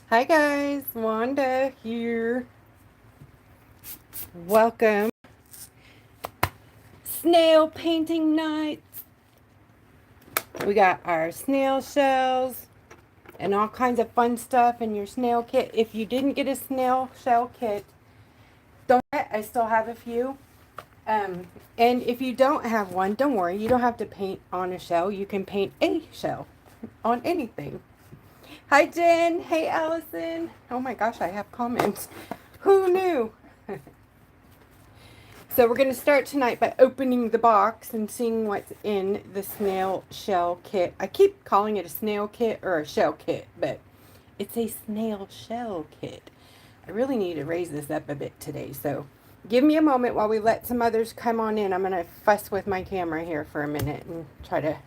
Hi guys, Wanda here. Welcome. Snail painting night. We got our snail shells and all kinds of fun stuff in your snail kit. If you didn't get a snail shell kit, don't worry, I still have a few. And if you don't have one, don't worry. You don't have to paint on a shell. You can paint a shell on anything. Hi Jen. Hey Allison. Oh my gosh, I have comments. Who knew? So we're going to start tonight by opening the box and seeing what's in the snail shell kit. I keep calling it a snail kit or a shell kit, but it's a snail shell kit. I really need to raise this up a bit today, so give me a moment while we let some others come on in. I'm going to fuss with my camera here for a minute and try to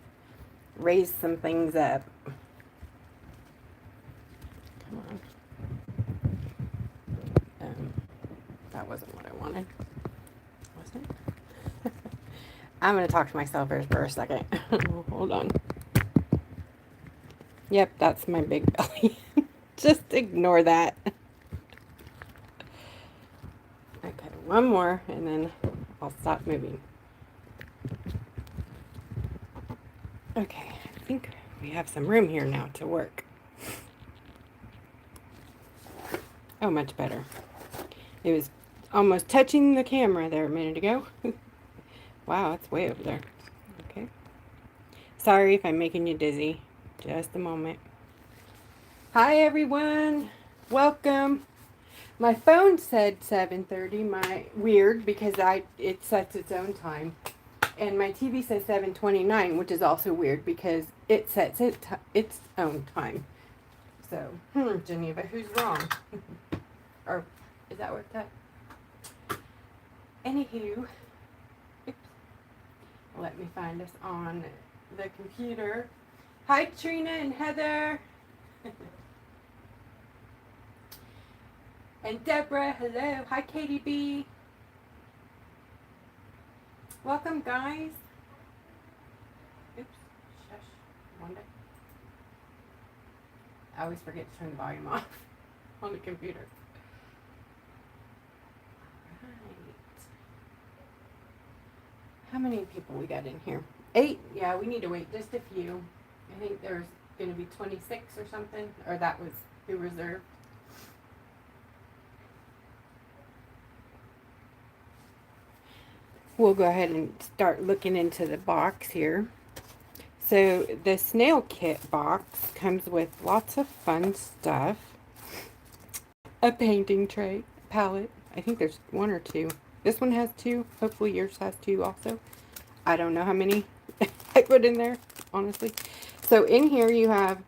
raise some things up. Come on. That wasn't what I wanted. Was it? I'm going to talk to myself for a second. Hold on. Yep, that's my big belly. Just ignore that. Okay, one more and then I'll stop moving. Okay, I think we have some room here now to work. Oh, much better. It was almost touching the camera there a minute ago. Wow, it's way over there. Okay. Sorry if I'm making you dizzy. Just a moment. Hi, everyone. Welcome. My phone said 7:30. Weird because it sets its own time. And my TV says 7:29, which is also weird because it sets its own time. So, Geneva, who's wrong? Or is that what that? Anywho, oops. Let me find us on the computer. Hi, Trina and Heather. And Deborah, hello. Hi, Katie B. Welcome, guys. Oops, shush. Wanda. I always forget to turn the volume off on the computer. Alright. How many people we got in here? 8? Yeah, we need to wait just a few. I think there's going to be 26 or something. Or that was who reserved. We'll go ahead and start looking into the box here. So the snail kit box comes with lots of fun stuff. A painting tray, palette. I think there's 1 or 2. This one has 2. Hopefully yours has 2 also. I don't know how many I put in there, honestly. So in here you have,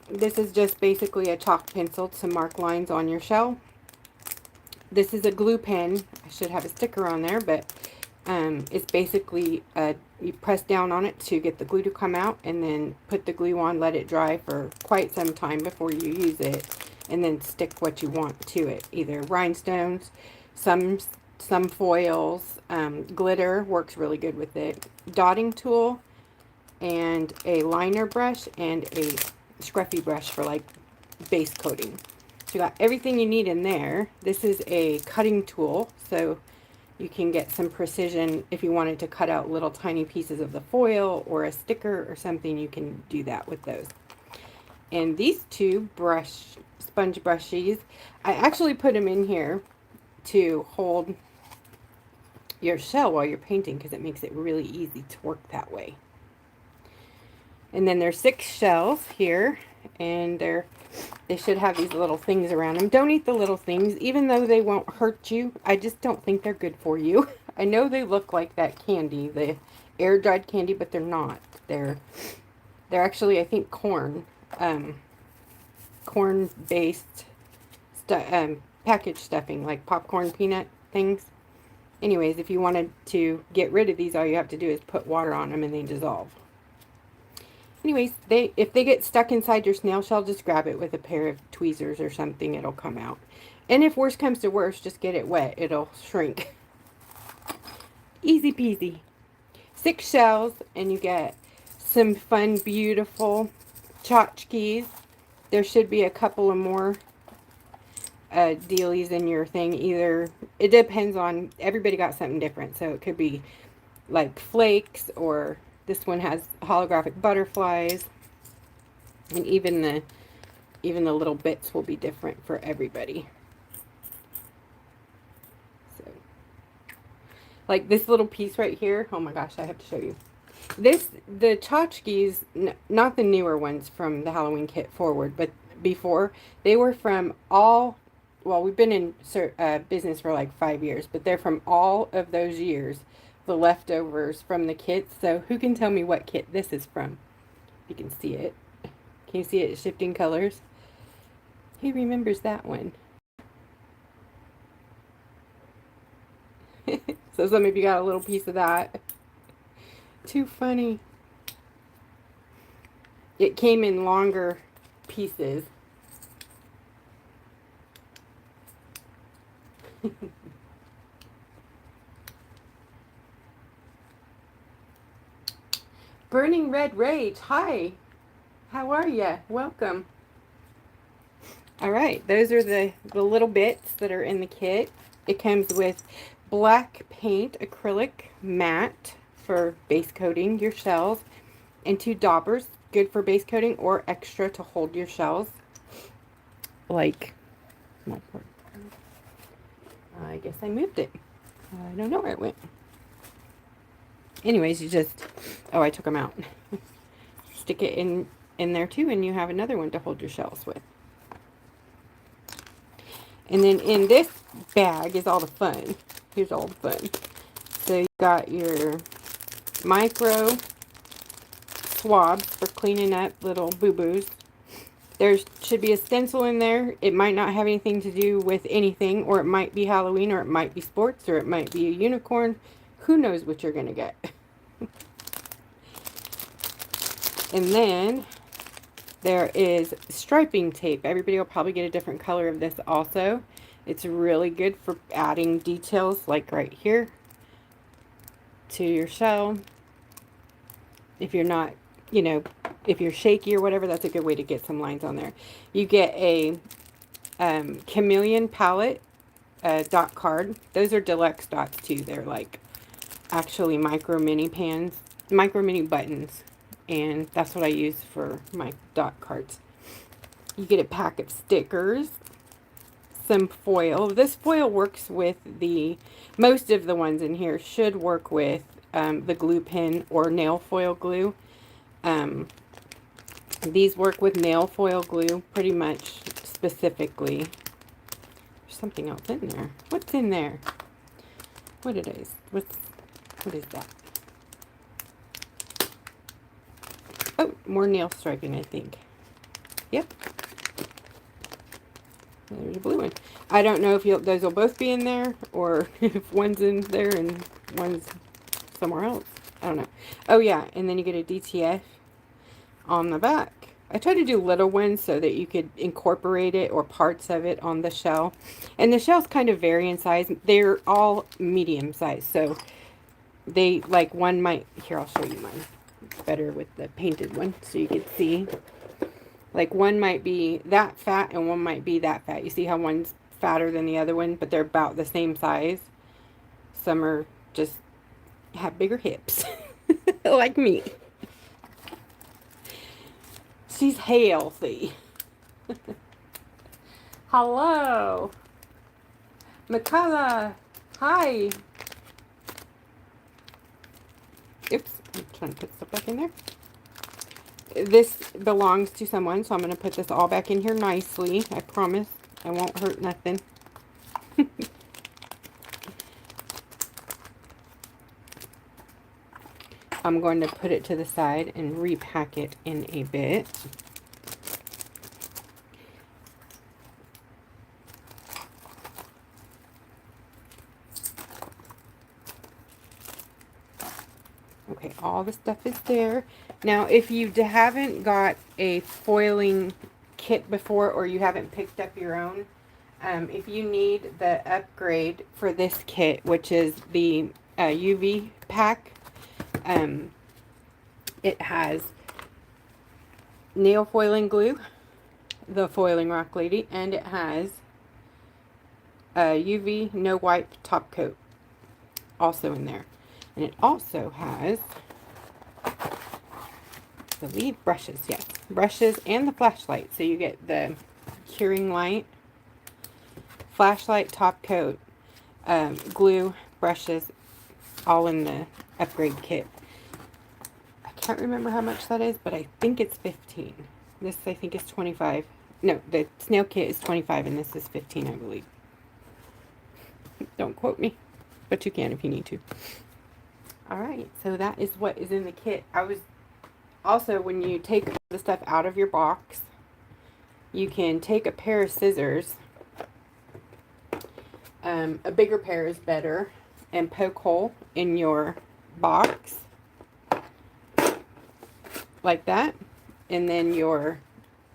this is just basically a chalk pencil to mark lines on your shell. This is a glue pen. I should have a sticker on there, but it's basically you press down on it to get the glue to come out, and then put the glue on, let it dry for quite some time before you use it, and then stick what you want to it. Either rhinestones, some foils, glitter works really good with it, dotting tool, and a liner brush, and a scruffy brush for like base coating. So you got everything you need in there. This is a cutting tool, so you can get some precision if you wanted to cut out little tiny pieces of the foil or a sticker or something. You can do that with those. And these 2 sponge brushies, I actually put them in here to hold your shell while you're painting because it makes it really easy to work that way. And then there's 6 shells here, and they should have these little things around them. Don't eat the little things, even though they won't hurt you. I just don't think they're good for you. I know they look like that candy, the air-dried candy, but they're not. They're actually, I think, corn-based package stuffing, like popcorn peanut things. Anyways, if you wanted to get rid of these, all you have to do is put water on them and they dissolve. Anyways, if they get stuck inside your snail shell, just grab it with a pair of tweezers or something. It'll come out. And if worse comes to worse, just get it wet. It'll shrink. Easy peasy. 6 shells, and you get some fun, beautiful tchotchkes. There should be a couple of more dealies in your thing. Either, it depends on, everybody got something different. So it could be like flakes, or this one has holographic butterflies, and even the little bits will be different for everybody. So, like this little piece right here, oh my gosh, I have to show you. The tchotchkes, not the newer ones from the Halloween kit forward, but before, they were from all, well, we've been in business for like 5 years, but they're from all of those years, the leftovers from the kits. So who can tell me what kit this is from? You can see it. Can you see it shifting colors? Who remembers that one? So some of you got a little piece of that. Too funny. It came in longer pieces. Burning Red Rage. Hi. How are you? Welcome. All right. Those are the little bits that are in the kit. It comes with black paint acrylic matte for base coating your shells, and 2 daubers, good for base coating or extra to hold your shells. Like, I guess I moved it. I don't know where it went. Anyways, you just, oh, I took them out. Stick it in there too, and you have another one to hold your shells with. And then in this bag is all the fun. Here's all the fun. So you got your micro swabs for cleaning up little boo-boos. There should be a stencil in there. It might not have anything to do with anything, or it might be Halloween, or it might be sports, or it might be a unicorn. Who knows what you're going to get. And then there is striping tape. Everybody will probably get a different color of this also. It's really good for adding details, like right here, to your shell. If you're not, you know, if you're shaky or whatever, that's a good way to get some lines on there. You get a chameleon palette dot card. Those are deluxe dots too. They're like actually micro mini pans, micro mini buttons. And that's what I use for my dot cards. You get a pack of stickers, some foil. This foil works with most of the ones in here should work with the glue pen or nail foil glue. These work with nail foil glue pretty much specifically. There's something else in there. What's in there? What it is? What is that? Oh, more nail striping, I think. Yep. There's a blue one. I don't know if those will both be in there, or if one's in there and one's somewhere else. I don't know. Oh, yeah, and then you get a DTF on the back. I try to do little ones so that you could incorporate it or parts of it on the shell. And the shells kind of vary in size. They're all medium size, so they, like, one might, here, I'll show you mine. Better with the painted one so you can see. Like one might be that fat and one might be that fat. You see how one's fatter than the other one, but they're about the same size. Some are just have bigger hips. Like me. She's healthy. Hello. Mikala. Hi. Oops. I'm trying to put stuff back in there. This belongs to someone, so I'm going to put this all back in here nicely. I promise I won't hurt nothing. I'm going to put it to the side and repack it in a bit. Okay, all the stuff is there. Now, if you haven't got a foiling kit before, or you haven't picked up your own, if you need the upgrade for this kit, which is the UV pack, it has nail foiling glue, the foiling rock lady, and it has UV no wipe top coat also in there. And it also has, I believe, brushes. Yes, brushes and the flashlight. So you get the curing light, flashlight, top coat, glue, brushes, all in the upgrade kit. I can't remember how much that is, but I think it's 15. This, I think, is 25. No, the snail kit is 25 and this is 15, I believe. Don't quote me, but you can if you need to. Alright, so that is what is in the kit. I was also, when you take the stuff out of your box, you can take a pair of scissors. A bigger pair is better, and poke hole in your box like that, and then your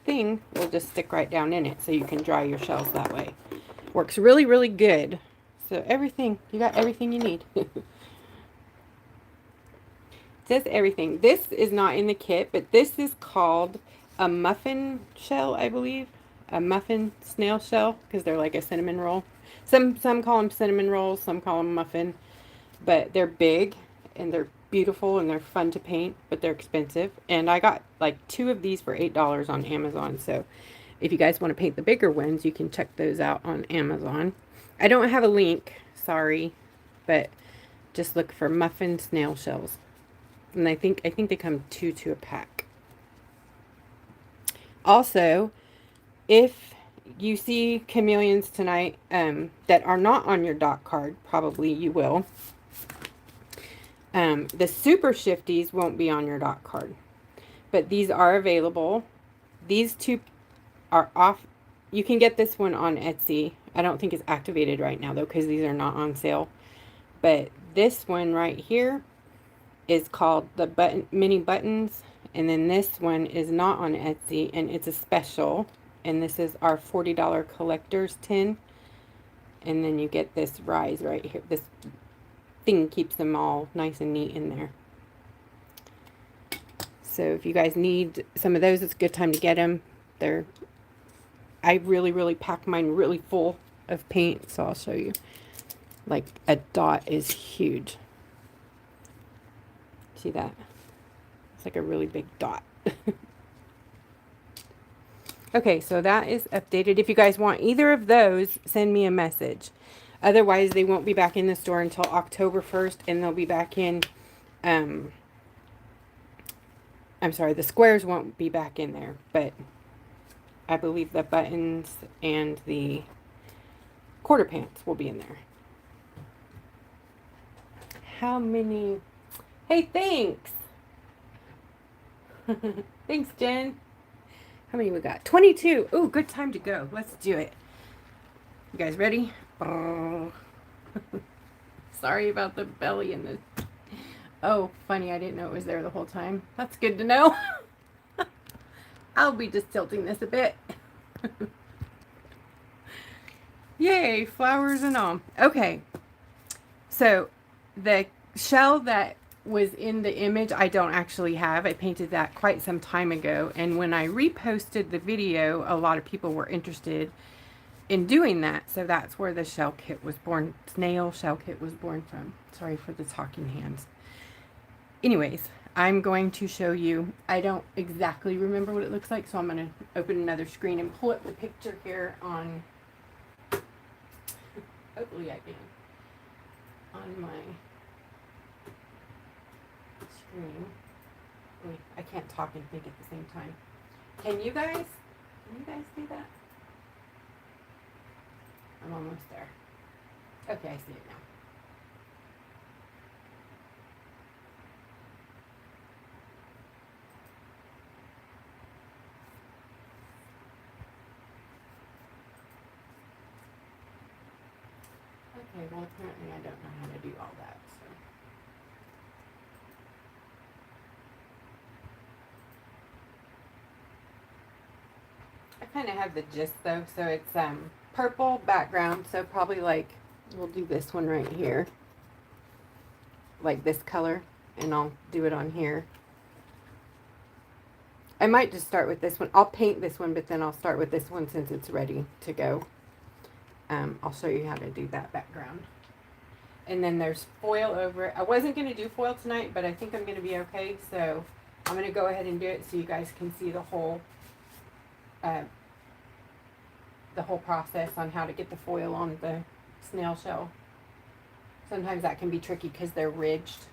thing will just stick right down in it, so you can dry your shells that way. Works really, really good. So everything, you got everything you need. It says everything. This is not in the kit, but this is called a muffin shell, I believe. A muffin snail shell, because they're like a cinnamon roll. Some call them cinnamon rolls, some call them muffin. But they're big, and they're beautiful, and they're fun to paint, but they're expensive. And I got like 2 of these for $8 on Amazon. So if you guys want to paint the bigger ones, you can check those out on Amazon. I don't have a link, sorry, but just look for muffin snail shells. And I think they come 2 to a pack. Also, if you see chameleons tonight that are not on your dot card, probably you will. The super shifties won't be on your dot card, but these are available. These 2 are off. You can get this one on Etsy. I don't think it's activated right now though, because these are not on sale. But this one right here is called the mini buttons, and then this one is not on Etsy, and it's a special, and this is our $40 collector's tin. And then you get this rise right here. This thing keeps them all nice and neat in there. So if you guys need some of those, it's a good time to get them. I really pack mine really full of paint, so I'll show you. Like, a dot is huge. See that? It's like a really big dot. Okay, so that is updated. If you guys want either of those, send me a message. Otherwise, they won't be back in the store until October 1st, and they'll be back in, I'm sorry, the squares won't be back in there, but I believe the buttons and the quarter pants will be in there. How many? Hey, thanks. Thanks, Jen. How many we got? 22. Ooh, good time to go. Let's do it. You guys ready? Sorry about the belly and the... Oh, funny. I didn't know it was there the whole time. That's good to know. I'll be just tilting this a bit. Yay, flowers and all. Okay. So, the shell that was in the image, I don't actually have. I painted that quite some time ago. And when I reposted the video, a lot of people were interested in doing that. So that's where the shell kit was born. Snail shell kit was born from. Sorry for the talking hands. Anyways, I'm going to show you. I don't exactly remember what it looks like, so I'm going to open another screen and pull up the picture here on... Hopefully I can. On my screen. Wait, I can't talk and think at the same time. Can you guys see that? I'm almost there. Okay, I see it now. Okay, well apparently I don't know how to do all that, so. I kind of have the gist though, so it's purple background, so probably like, we'll do this one right here. Like this color, and I'll do it on here. I might just start with this one. I'll paint this one, but then I'll start with this one since it's ready to go. I'll show you how to do that background. And then there's foil over it. I wasn't going to do foil tonight, but I think I'm going to be okay. So I'm going to go ahead and do it so you guys can see uh, the whole process on how to get the foil on the snail shell. Sometimes that can be tricky because they're ridged.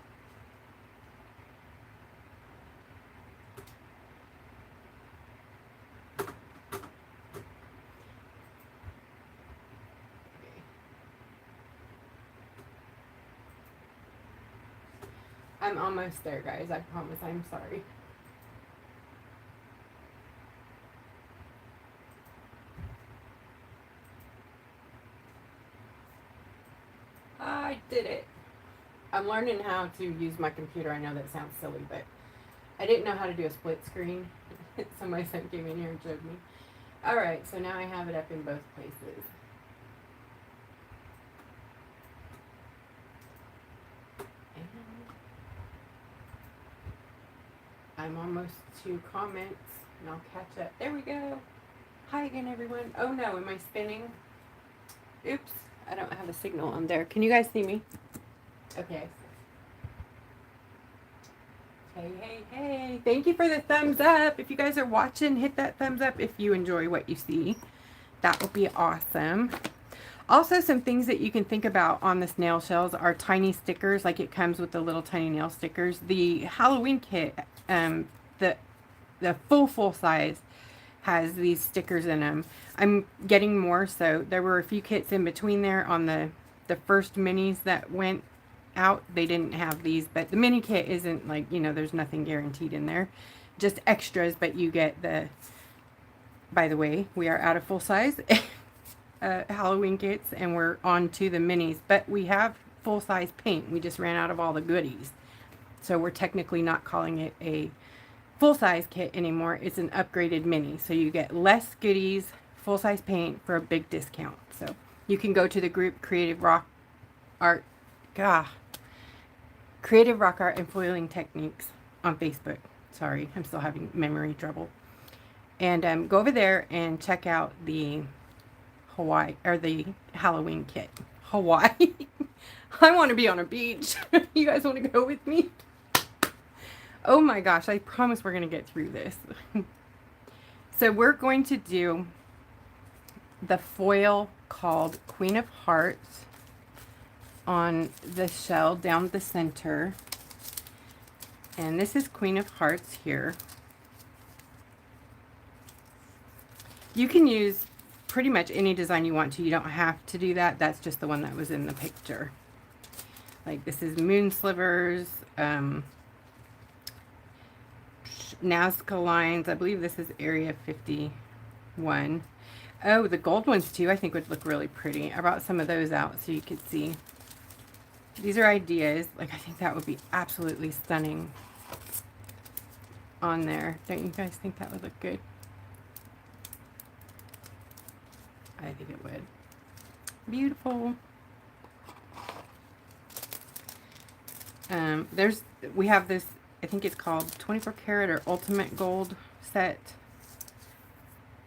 I'm almost there, guys. I promise. I'm sorry. I did it. I'm learning how to use my computer. I know that sounds silly, but I didn't know how to do a split screen. So my son came in here and showed me. Alright, so now I have it up in both places. And I'm almost to comments, and I'll catch up. There we go. Hi again, everyone. Oh no, am I spinning? Oops, I don't have a signal on there. Can you guys see me? Okay. Hey, hey, hey. Thank you for the thumbs up. If you guys are watching, hit that thumbs up if you enjoy what you see. That would be awesome. Also, some things that you can think about on the snail shells are tiny stickers, like it comes with the little tiny nail stickers. The Halloween kit, the full size has these stickers in them. I'm getting more, so there were a few kits in between there on the first minis that went out. They didn't have these, but the mini kit isn't like, you know, there's nothing guaranteed in there. Just extras, but you get the, by the way, we are out of full size Halloween kits and we're on to the minis, but we have full size paint. We just ran out of all the goodies. So we're technically not calling it a full-size kit anymore. It's an upgraded mini, so you get less goodies, full-size paint for a big discount. So you can go to the group Creative Rock Art and Foiling Techniques on Facebook. Sorry, I'm still having memory trouble. And go over there and check out the the Halloween kit. Hawaii. I want to be on a beach. You guys want to go with me? Oh my gosh, I promise we're going to get through this. So we're going to do the foil called Queen of Hearts on the shell down the center. And this is Queen of Hearts here. You can use pretty much any design you want to. You don't have to do that. That's just the one that was in the picture. Like this is Moon Slivers, Nazca lines. I believe this is Area 51. Oh, the gold ones too I think would look really pretty. I brought some of those out so you could see. These are ideas. Like I think that would be absolutely stunning on there. Don't you guys think that would look good? I think it would. Beautiful. We have this, I think it's called 24 karat or ultimate gold set.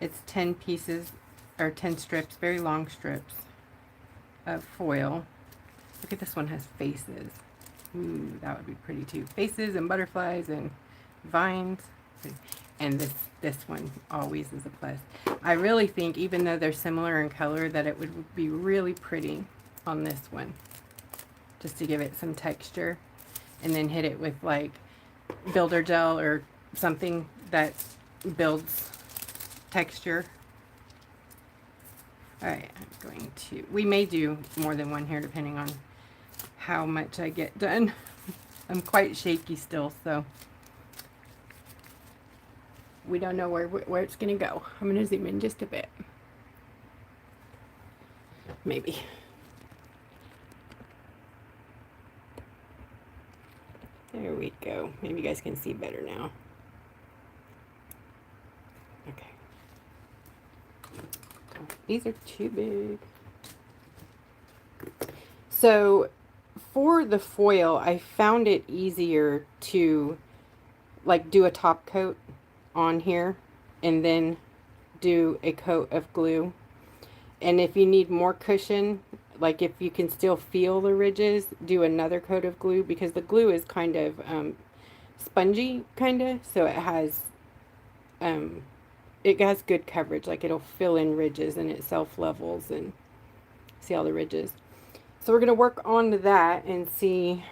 It's 10 pieces or 10 strips, very long strips of foil. Look at this one, has faces. Ooh, that would be pretty too. Faces and butterflies and vines. And this one always is a plus. I really think, even though they're similar in color, that it would be really pretty on this one. Just to give it some texture. And then hit it with like builder gel or something that builds texture. Alright, I'm going to, we may do more than one here depending on how much I get done. I'm quite shaky still, so we don't know where it's going to go. I'm going to zoom in just a bit. Maybe. There we go. Maybe you guys can see better now. Okay. These are too big. So for the foil, I found it easier to like do a top coat on here and then do a coat of glue. And if you need more cushion, like if you can still feel the ridges, do another coat of glue, because the glue is kind of spongy, kind of, so um, it has good coverage. Like it'll fill in ridges and it self levels, and see all the ridges. So we're gonna work on that and see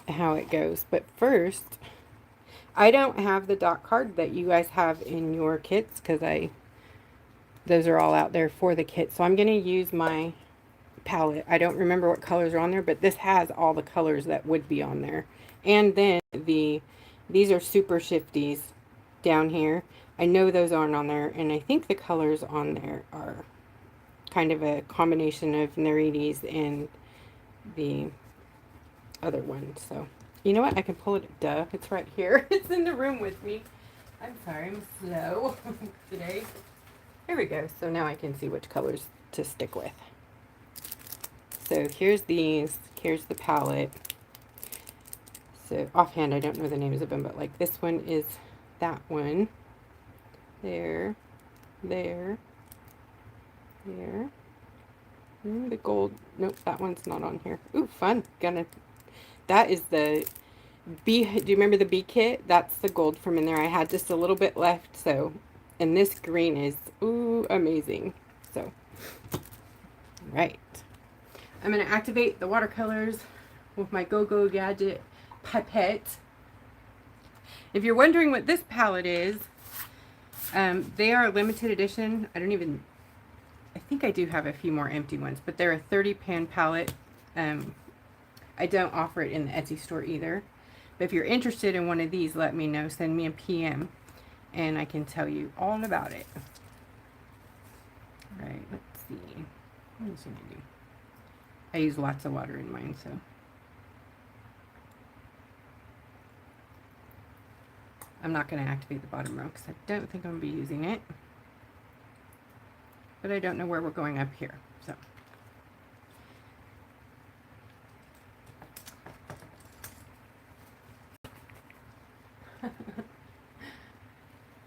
how it goes. But first, I don't have the dot card that you guys have in your kits, because those are all out there for the kit. So I'm going to use my palette. I don't remember what colors are on there, but this has all the colors that would be on there. And then these are super shifties down here. I know those aren't on there, and I think the colors on there are kind of a combination of Nerides and the other one. So, you know what? I can pull it. Duh. It's right here. It's in the room with me. I'm sorry. I'm slow today. There we go. So now I can see which colors to stick with. So here's these. Here's the palette. So offhand, I don't know the names of them, but like this one is that one. There. There. There. The gold. Nope, that one's not on here. Ooh, fun. That is the bee. Do you remember the bee kit? That's the gold from in there. I had just a little bit left, so. And this green is, ooh, amazing. So, right. I'm going to activate the watercolors with my Go-Go Gadget pipette. If you're wondering what this palette is, they are a limited edition. I think I do have a few more empty ones, but they're a 30 pan palette. I don't offer it in the Etsy store either. But if you're interested in one of these, let me know. Send me a PM, and I can tell you all about it. All right, let's see. What else can I do? I use lots of water in mine, so. I'm not going to activate the bottom row because I don't think I'm going to be using it. But I don't know where we're going up here, so.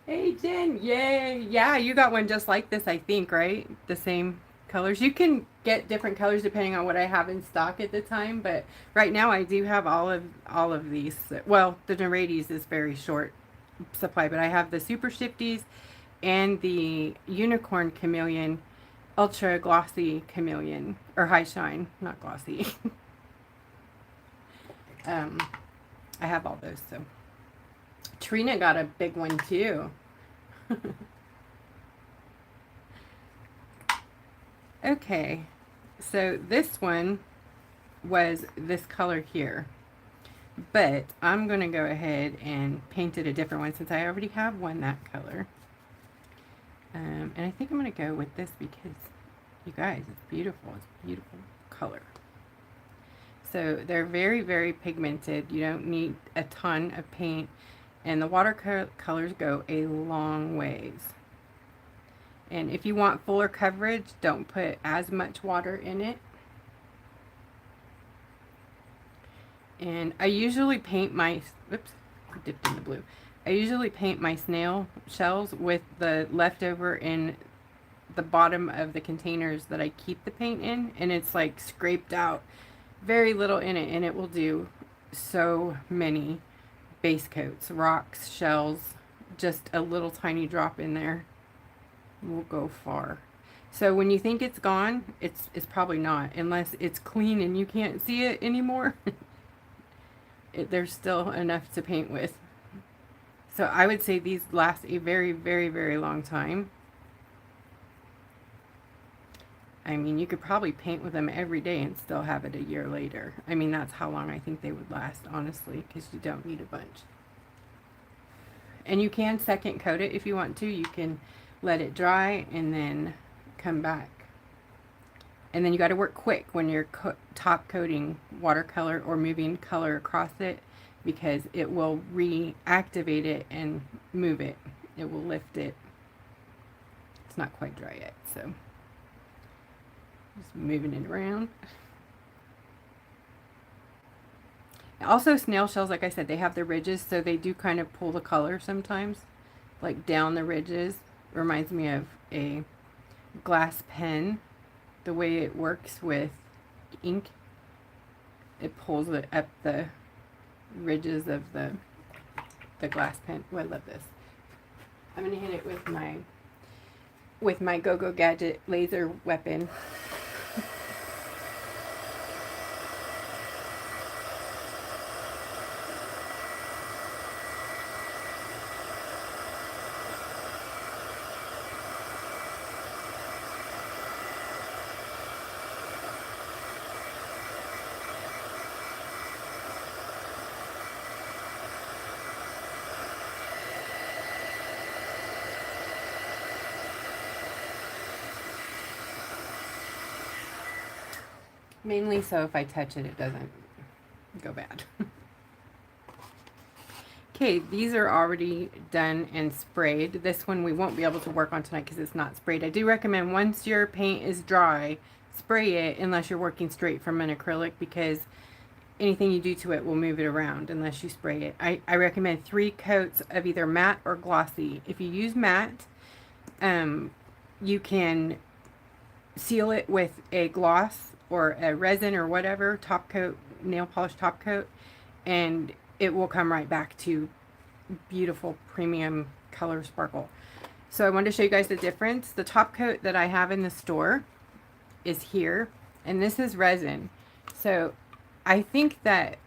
Hey, Jen, yay! Yeah, you got one just like this, I think, right? The same colors. You can get different colors depending on what I have in stock at the time, but right now I do have all of these. Well, the Nerides is very short supply, but I have the Super Shifties and the Unicorn Chameleon, Ultra Glossy Chameleon, or High Shine, not glossy. I have all those, so. Trina got a big one too. Okay, so this one was this color here, but I'm going to go ahead and paint it a different one since I already have one that color. And I think I'm going to go with this because, you guys, it's beautiful. It's a beautiful color. So they're very, very pigmented. You don't need a ton of paint. And the watercolors go a long ways. And if you want fuller coverage, don't put as much water in it. And I usually paint my, oops, I dipped in the blue. I usually paint my snail shells with the leftover in the bottom of the containers that I keep the paint in. And it's like scraped out, very little in it. And it will do so many base coats, rocks, shells, just a little tiny drop in there will go far. So when you think it's gone, it's probably not, unless it's clean and you can't see it anymore. There's still enough to paint with. So I would say these last a very, very, very long time. I mean, you could probably paint with them every day and still have it a year later. I mean, that's how long I think they would last, honestly, because you don't need a bunch. And you can second coat it if you want to. You can let it dry and then come back. And then you got to work quick when you're top coating watercolor or moving color across it, because it will reactivate it and move it. It will lift it. It's not quite dry yet, so. Just moving it around. Also, snail shells, like I said, they have the ridges, so they do kind of pull the color sometimes. like down the ridges. Reminds me of a glass pen. The way it works with ink, it pulls it up the ridges of the glass pen. Oh, I love this. I'm gonna hit it with my Go-Go Gadget laser weapon. Mainly so if I touch it, it doesn't go bad. Okay, these are already done and sprayed. This one we won't be able to work on tonight because it's not sprayed. I do recommend once your paint is dry, spray it unless you're working straight from an acrylic, because anything you do to it will move it around unless you spray it. I recommend 3 coats of either matte or glossy. If you use matte, you can seal it with a gloss or a resin or whatever, top coat, nail polish top coat, and it will come right back to beautiful premium color sparkle. So I wanted to show you guys the difference. The top coat that I have in the store is here, and this is resin. So I think that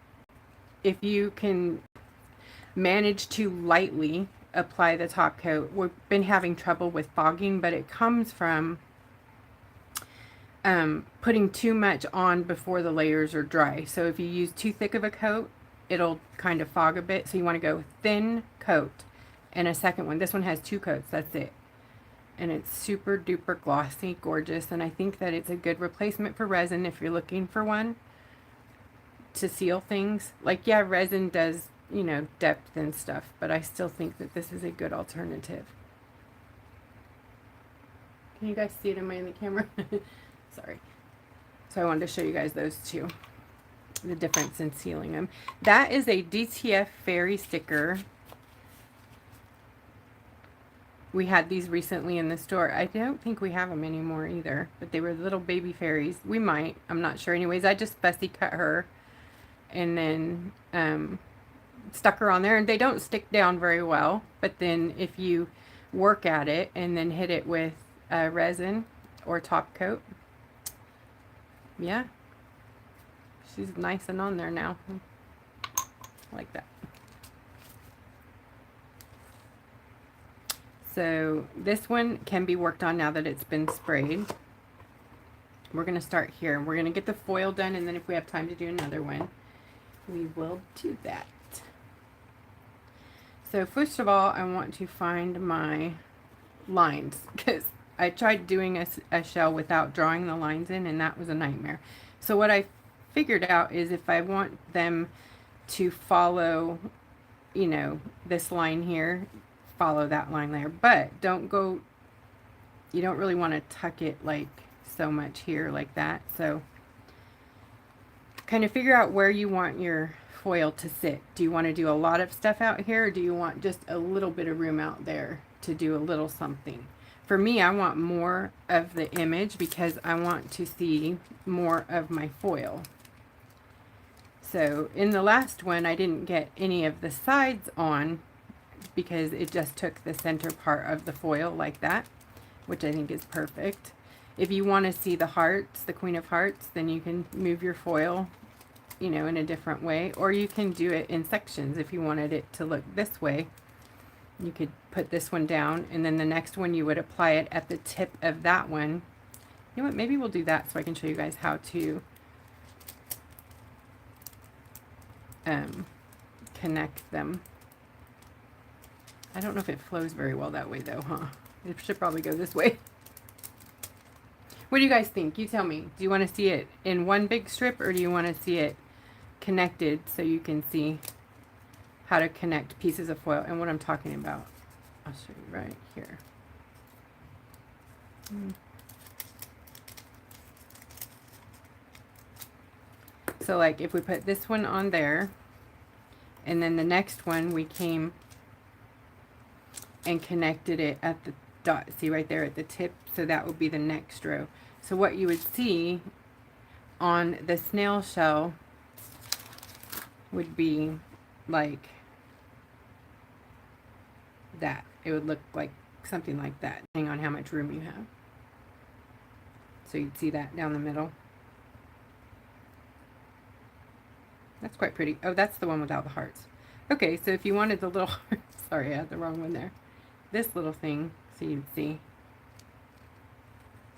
if you can manage to lightly apply the top coat, we've been having trouble with fogging, but it comes from putting too much on before the layers are dry. So if you use too thick of a coat, it'll kind of fog a bit. So you want to go thin coat and a second one. This one has 2 coats, that's it. And it's super duper glossy, gorgeous. And I think that it's a good replacement for resin if you're looking for one to seal things. Like, yeah, resin does, you know, depth and stuff, but I still think that this is a good alternative. Can you guys see it? Am I in the camera? Sorry. So I wanted to show you guys those two, the difference in sealing them. That is a DTF fairy sticker. We had these recently in the store. I don't think we have them anymore either, but they were little baby fairies. We might, I'm not sure. Anyways, I just fussy cut her and then stuck her on there, and they don't stick down very well, but then if you work at it and then hit it with resin or top coat, yeah, she's nice and on there now. Like that. So this one can be worked on now that it's been sprayed. We're going to start here. We're going to get the foil done, and then if we have time to do another one, we will do that. So first of all, I want to find my lines, because I tried doing a shell without drawing the lines in, and that was a nightmare. So what I figured out is if I want them to follow, you know, this line here, follow that line there, but don't go, you don't really want to tuck it like so much here like that. So kind of figure out where you want your foil to sit. Do you want to do a lot of stuff out here, or do you want just a little bit of room out there to do a little something? For me, I want more of the image because I want to see more of my foil. So in the last one, I didn't get any of the sides on because it just took the center part of the foil like that, which I think is perfect. If you want to see the hearts, the Queen of Hearts, then you can move your foil, you know, in a different way, or you can do it in sections. If you wanted it to look this way, you could put this one down, and then the next one you would apply it at the tip of that one. You know what, maybe we'll do that so I can show you guys how to connect them. I don't know if it flows very well that way though, huh? It should probably go this way. What do you guys think? You tell me. Do you want to see it in one big strip, or do you want to see it connected so you can see how to connect pieces of foil and what I'm talking about? I'll show you right here. So like if we put this one on there, and then the next one we came and connected it at the dot. See right there at the tip? So that would be the next row. So what you would see on the snail shell would be like that. It would look like something like that, depending on how much room you have. So you'd see that down the middle. That's quite pretty. Oh, that's the one without the hearts. Okay, so if you wanted the little hearts, sorry, I had the wrong one there. This little thing, so you'd see.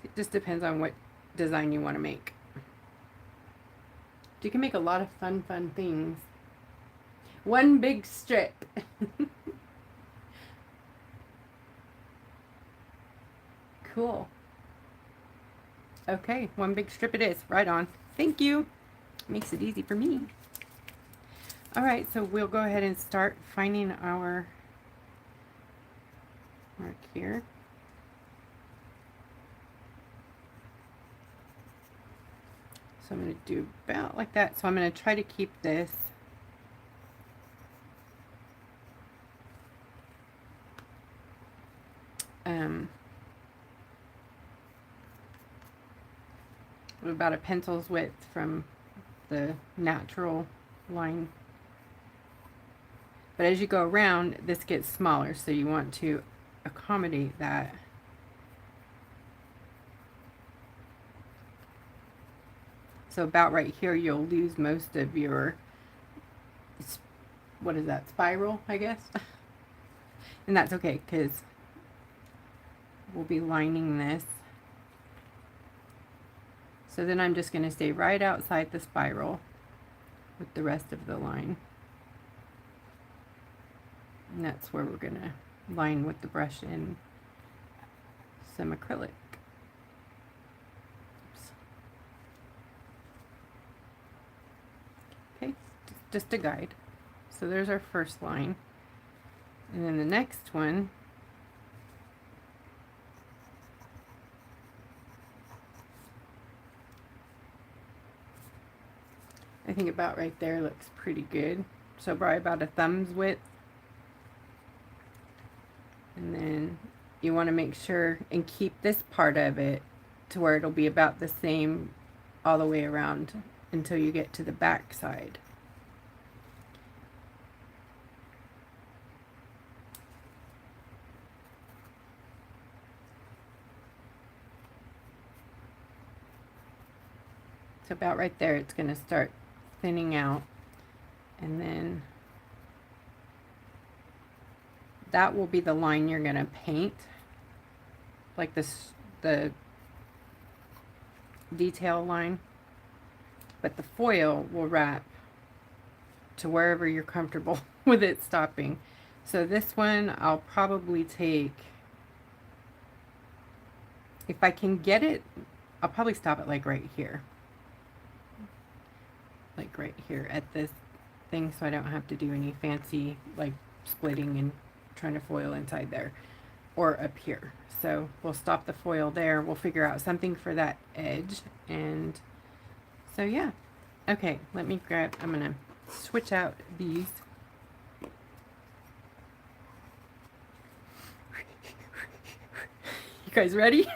It just depends on what design you want to make. You can make a lot of fun things. One big strip. Cool. Okay, one big strip it is. Right on. Thank you. Makes it easy for me. All right, so we'll go ahead and start finding our mark here. So I'm going to do about like that. So I'm going to try to keep this about a pencil's width from the natural line. But as you go around, this gets smaller, so you want to accommodate that. So about right here, you'll lose most of your, what is that, spiral, I guess? And that's okay, because we'll be lining this. So then I'm just going to stay right outside the spiral with the rest of the line. And that's where we're going to line with the brush and some acrylic. Oops. Okay, just a guide. So there's our first line. And then the next one, I think about right there looks pretty good. So probably about a thumb's width. And then you want to make sure and keep this part of it to where it'll be about the same all the way around until you get to the back side. So about right there, it's going to start thinning out, and then that will be the line you're going to paint, like this, the detail line, but the foil will wrap to wherever you're comfortable with it stopping. So this one I'll probably take, if I can get it, I'll probably stop it like right here. Like right here at this thing, so I don't have to do any fancy like splitting and trying to foil inside there, or up here. So we'll stop the foil there. We'll figure out something for that edge. And so yeah, okay, let me grab, I'm gonna switch out these. You guys ready?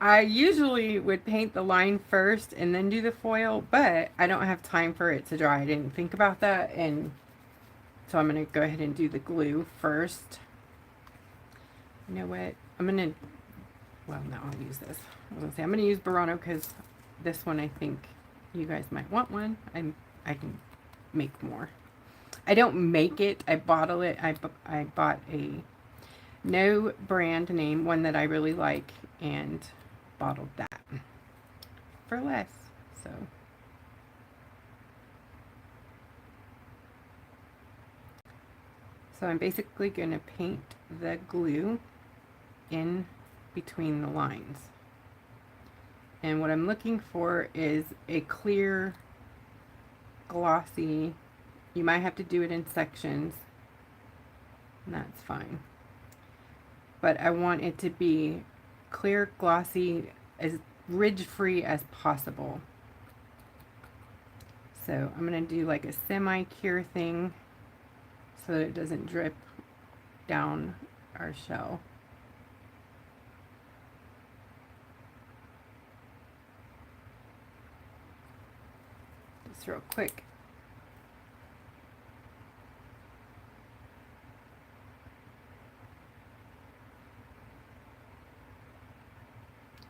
I usually would paint the line first and then do the foil, but I don't have time for it to dry. I didn't think about that, and so I'm going to go ahead and do the glue first. You know what? I'm going to, well, no, I'll use this. I was going to say, I'm going to use Burano because this one, I think you guys might want one. I can make more. I don't make it. I bottle it. I bought a no brand name, one that I really like, and bottled that for less. So I'm basically going to paint the glue in between the lines, and what I'm looking for is a clear, glossy, you might have to do it in sections, and that's fine, but I want it to be clear, glossy, as ridge-free as possible. So I'm going to do like a semi-cure thing so that it doesn't drip down our shell. Just real quick.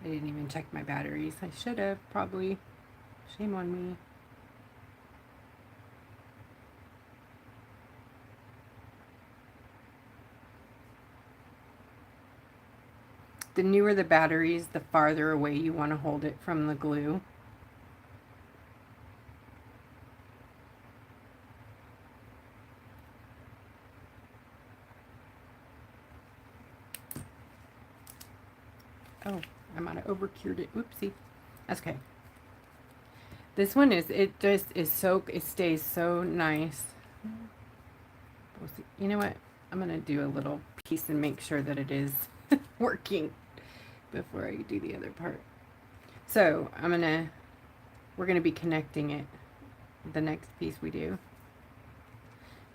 I didn't even check my batteries. I should have, probably. Shame on me. The newer the batteries, the farther away you want to hold it from the glue. Oh, I might have over-cured it. Oopsie. That's okay. This one is, it just is so, it stays so nice. You know what? I'm going to do a little piece and make sure that it is working before I do the other part. So we're going to be connecting it the next piece we do.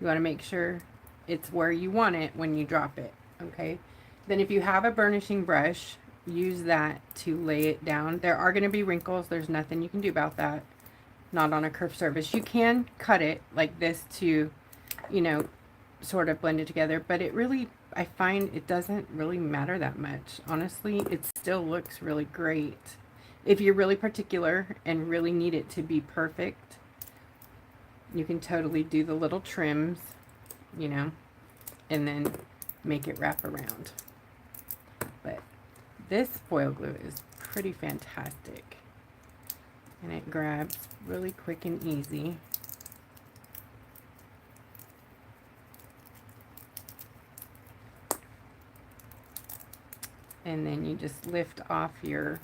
You want to make sure it's where you want it when you drop it, okay? Then if you have a burnishing brush, use that to lay it down. There are going to be wrinkles. There's nothing you can do about that. Not on a curved surface. You can cut it like this to, you know, sort of blend it together, but it really, I find it doesn't really matter that much. Honestly, it still looks really great. If you're really particular and really need it to be perfect, you can totally do the little trims, you know, and then make it wrap around. But this foil glue is pretty fantastic, and it grabs really quick and easy. And then you just lift off your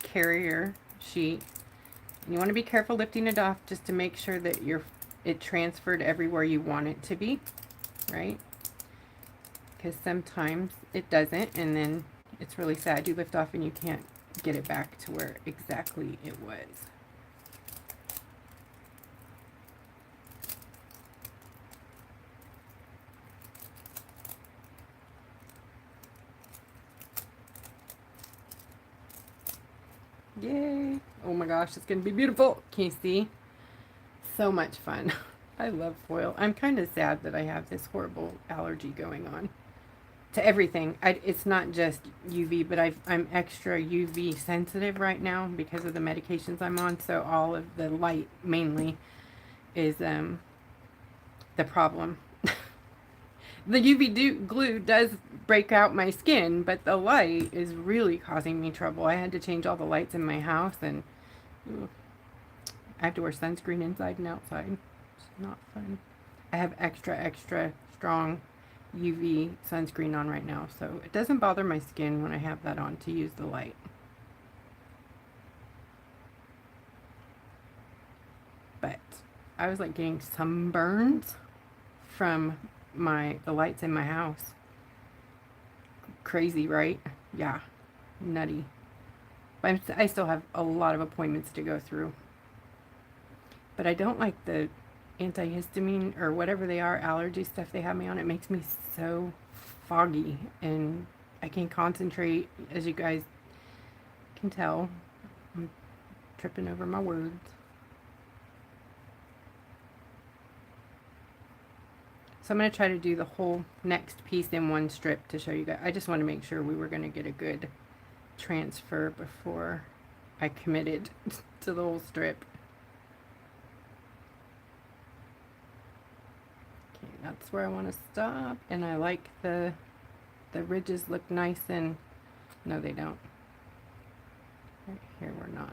carrier sheet. And you want to be careful lifting it off just to make sure that it transferred everywhere you want it to be, right? Because sometimes it doesn't, and then it's really sad. You lift off and you can't get it back to where exactly it was. Yay! Oh my gosh, it's gonna be beautiful. Can you see? So much fun. I love foil. I'm kind of sad that I have this horrible allergy going on to everything. It's not just UV, but I'm extra UV sensitive right now because of the medications I'm on. So all of the light mainly is the problem. The UV glue does break out my skin, but the light is really causing me trouble. I had to change all the lights in my house, and I have to wear sunscreen inside and outside. It's not fun. I have extra strong UV sunscreen on right now, so it doesn't bother my skin when I have that on to use the light. But I was like getting sunburns from the lights in my house. Crazy, right? Yeah, nutty. But I still have a lot of appointments to go through. But I don't like the antihistamine or whatever they are, allergy stuff they have me on. It makes me so foggy and I can't concentrate. As you guys can tell, I'm tripping over my words. So I'm going to try to do the whole next piece in one strip to show you guys. I just want to make sure we were going to get a good transfer before I committed to the whole strip. Okay, that's where I want to stop. And I like the ridges look nice, and no, they don't. Right here we're not.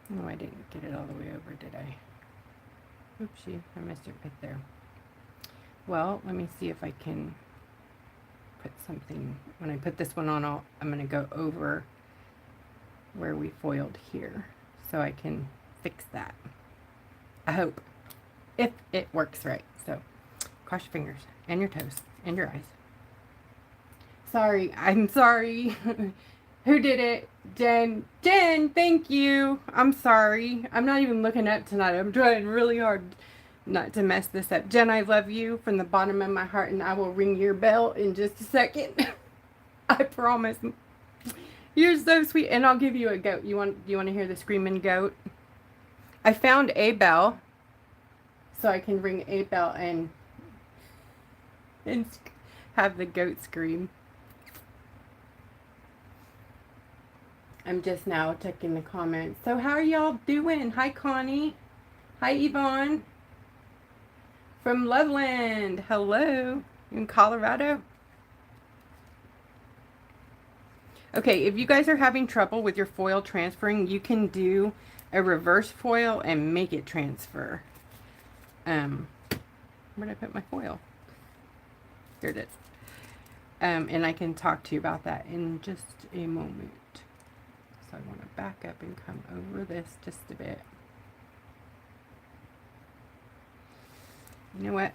No, I didn't get it all the way over, did I? Oopsie, I missed it right there. Well, let me see if I can put something. When I put this one on, I'm going to go over where we foiled here, so I can fix that. I hope, if it works right. So, cross your fingers and your toes and your eyes. Sorry, I'm sorry. Who did it? Jen. Jen, thank you. I'm sorry. I'm not even looking up tonight. I'm trying really hard not to mess this up. Jen, I love you from the bottom of my heart, and I will ring your bell in just a second. I promise. You're so sweet, and I'll give you a goat. You want to hear the screaming goat? I found a bell, so I can ring a bell and have the goat scream. I'm just now checking the comments. So how are y'all doing? Hi, Connie. Hi, Yvonne. From Loveland. Hello. In Colorado. Okay, if you guys are having trouble with your foil transferring, you can do a reverse foil and make it transfer. Where did I put my foil? Here it is. And I can talk to you about that in just a moment. So I want to back up and come over this just a bit. You know what?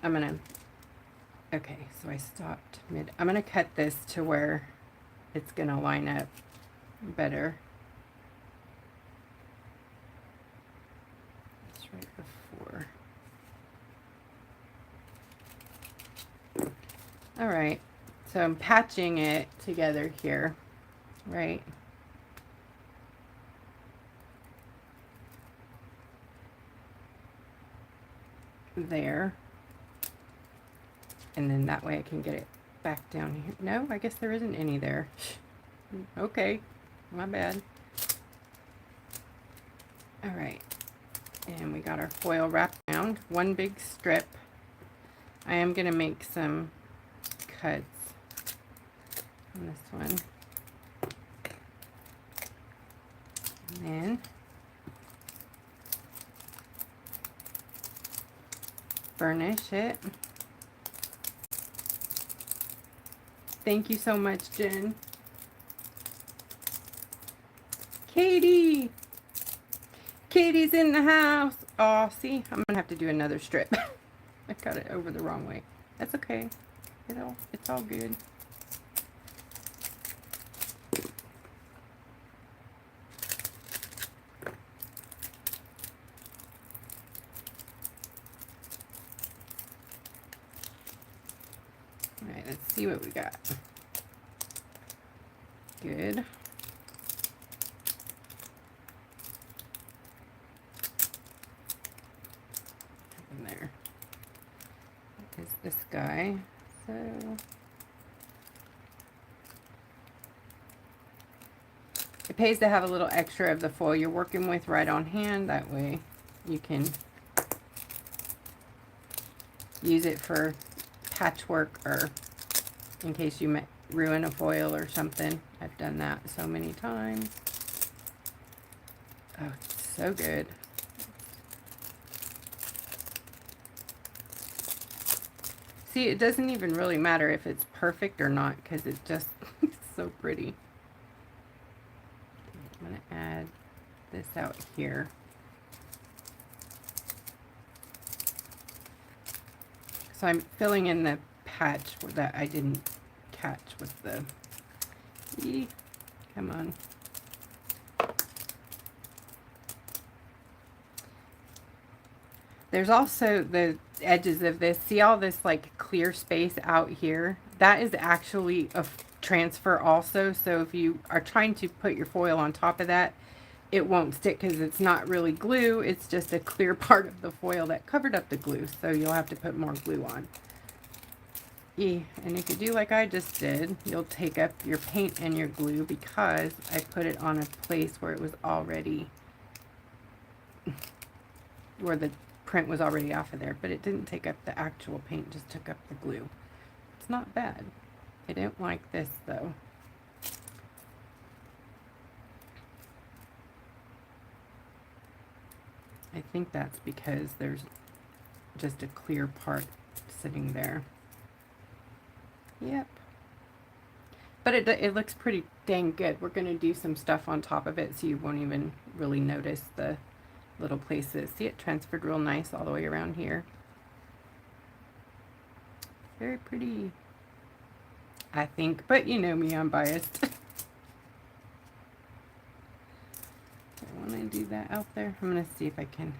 Okay, so I stopped mid. I'm going to cut this to where it's going to line up better. It's right before. All right, so I'm patching it together here, right? There. And then that way I can get it back down here. No, I guess there isn't any there. Okay, my bad. All right, and we got our foil wrapped around one big strip. I am gonna make some cuts on this one, and then burnish it. Thank you so much, Jen. Katie! Katie's in the house. Oh, see? I'm gonna have to do another strip. I got it over the wrong way. That's okay. It's all good. All right, let's see what we got. Good. In there is this guy. So it pays to have a little extra of the foil you're working with right on hand. That way you can use it for patchwork or in case you ruin a foil or something. I've done that so many times. Oh, it's so good. See, it doesn't even really matter if it's perfect or not because it just is so pretty. I'm going to add this out here. So I'm filling in the patch that I didn't catch with the... Come on. There's also the edges of this. See all this like clear space out here? That is actually a transfer also. So if you are trying to put your foil on top of that, it won't stick because it's not really glue. It's just a clear part of the foil that covered up the glue. So you'll have to put more glue on. And if you do like I just did, you'll take up your paint and your glue because I put it on a place where it was already, where the print was already off of there, but it didn't take up the actual paint, just took up the glue. It's not bad. I don't like this though. I think that's because there's just a clear part sitting there. Yep. But it looks pretty dang good. We're going to do some stuff on top of it so you won't even really notice the little places. See, it transferred real nice all the way around here. Very pretty. I think, but you know me, I'm biased. I want to do that out there. I'm going to see if I can.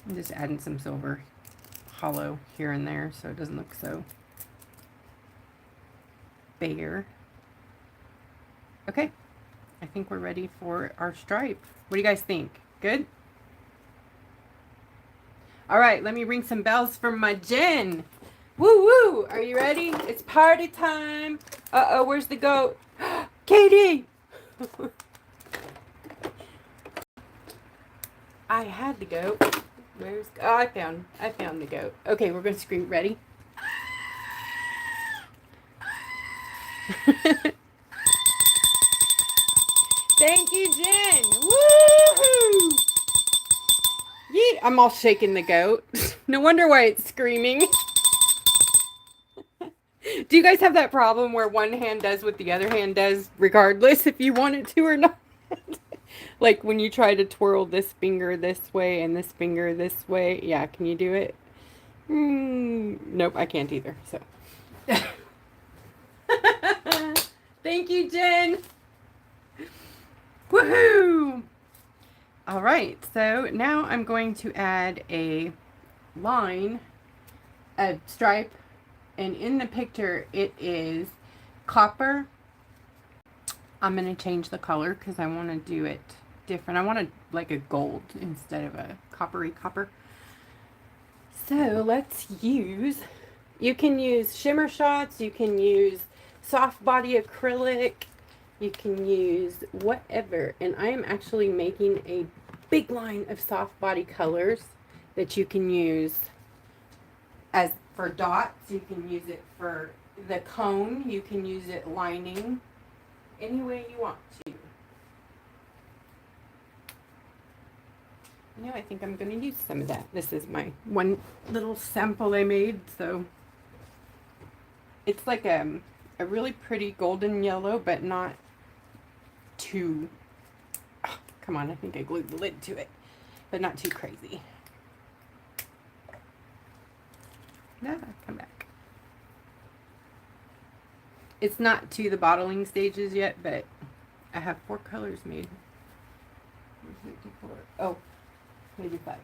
I'm just adding some silver hollow here and there so it doesn't look so bare. Okay, I think we're ready for our stripe. What do you guys think? Good? All right, let me ring some bells for my Jen. Woo woo! Are you ready? It's party time. Uh-oh, where's the goat? Katie! I had the goat. Where's... Oh, I found the goat. Okay, we're going to scream. Ready? Thank you, Jen. Woohoo! Yeah, I'm all shaking the goat. No wonder why it's screaming. Do you guys have that problem where one hand does what the other hand does regardless if you want it to or not? Like when you try to twirl this finger this way and this finger this way. Yeah, can you do it? Nope, I can't either. So, thank you, Jen. Woohoo! All right, so now I'm going to add a line, a stripe, and in the picture it is copper. I'm going to change the color because I want to do it different. I want it like a gold instead of a coppery copper. So let's use, you can use shimmer shots, you can use soft body acrylic, you can use whatever. And I am actually making a big line of soft body colors that you can use as for dots. You can use it for the cone, you can use it lining, any way you want to. Yeah, I think I'm going to use some of that. This is my one little sample I made. So it's like a really pretty golden yellow, but not too, oh, come on, I think I glued the lid to it, but not too crazy. No, come back. It's not to the bottling stages yet, but I have 4 colors made. Oh, maybe 5.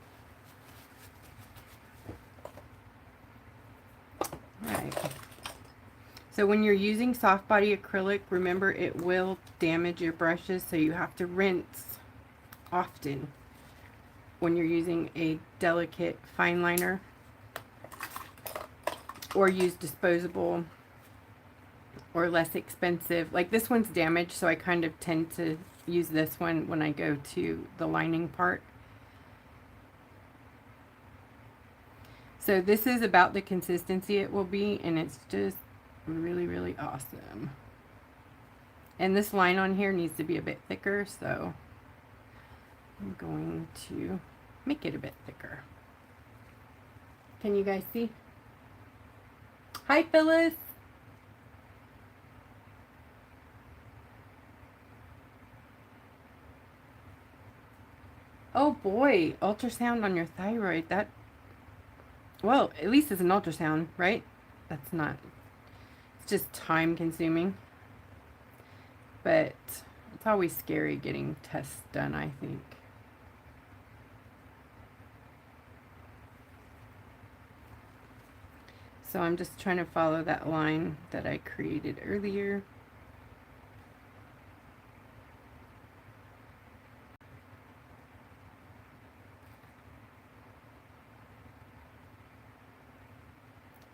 Alright. So when you're using soft body acrylic, remember it will damage your brushes, so you have to rinse often when you're using a delicate fine liner, or use disposable or less expensive. Like this one's damaged, so I kind of tend to use this one when I go to the lining part. So this is about the consistency it will be, and it's just really, really awesome. And this line on here needs to be a bit thicker, so I'm going to make it a bit thicker. Can you guys see? Hi, Phyllis. Oh boy, ultrasound on your thyroid. That, well, at least it's an ultrasound, right? That's not, it's just time consuming. But it's always scary getting tests done, I think. So I'm just trying to follow that line that I created earlier.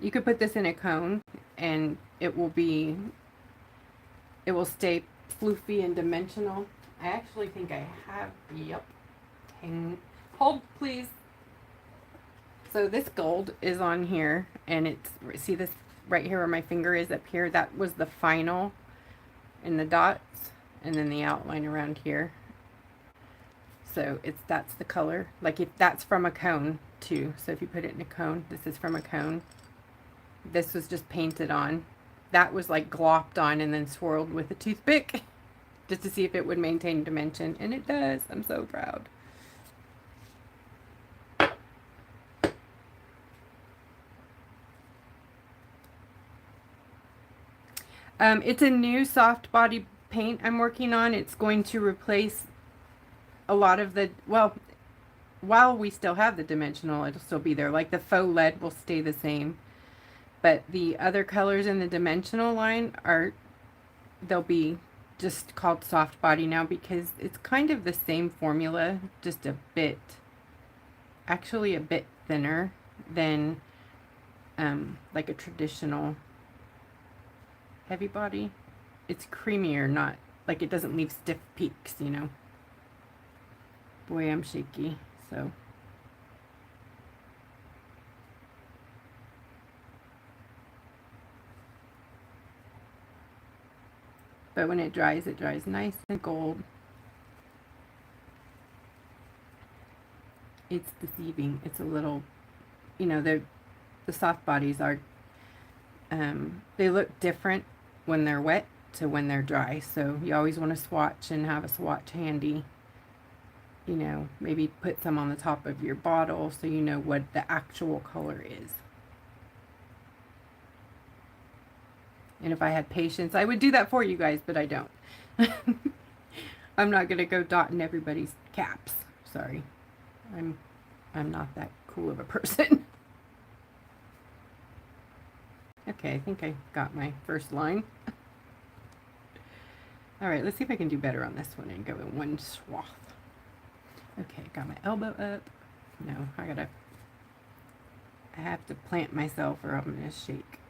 You could put this in a cone and it will stay floofy and dimensional. I actually think I have, yep. Hold please. So this gold is on here, and it's, see this right here where my finger is up here, that was the final in the dots, and then the outline around here. So that's the color. Like if that's from a cone too. So if you put it in a cone, this is from a cone. This was just painted on. That was like glopped on and then swirled with a toothpick just to see if it would maintain dimension, and it does. I'm so proud. It's a new soft body paint I'm working on. It's going to replace a lot of the, well, while we still have the dimensional, it'll still be there. Like the faux lead will stay the same. But the other colors in the dimensional line are, they'll be just called soft body now because it's kind of the same formula, just a bit, actually a bit thinner than like a traditional heavy body. It's creamier, not like it doesn't leave stiff peaks, you know. Boy, I'm shaky, so. But when it dries nice and gold. It's deceiving. It's a little, you know, the soft bodies are, they look different when they're wet to when they're dry. So you always want to swatch and have a swatch handy. You know, maybe put some on the top of your bottle so you know what the actual color is. And if I had patience, I would do that for you guys, but I don't. I'm not going to go dotting everybody's caps. Sorry. I'm not that cool of a person. Okay, I think I got my first line. All right, let's see if I can do better on this one and go in one swath. Okay, got my elbow up. No, I have to plant myself or I'm gonna shake.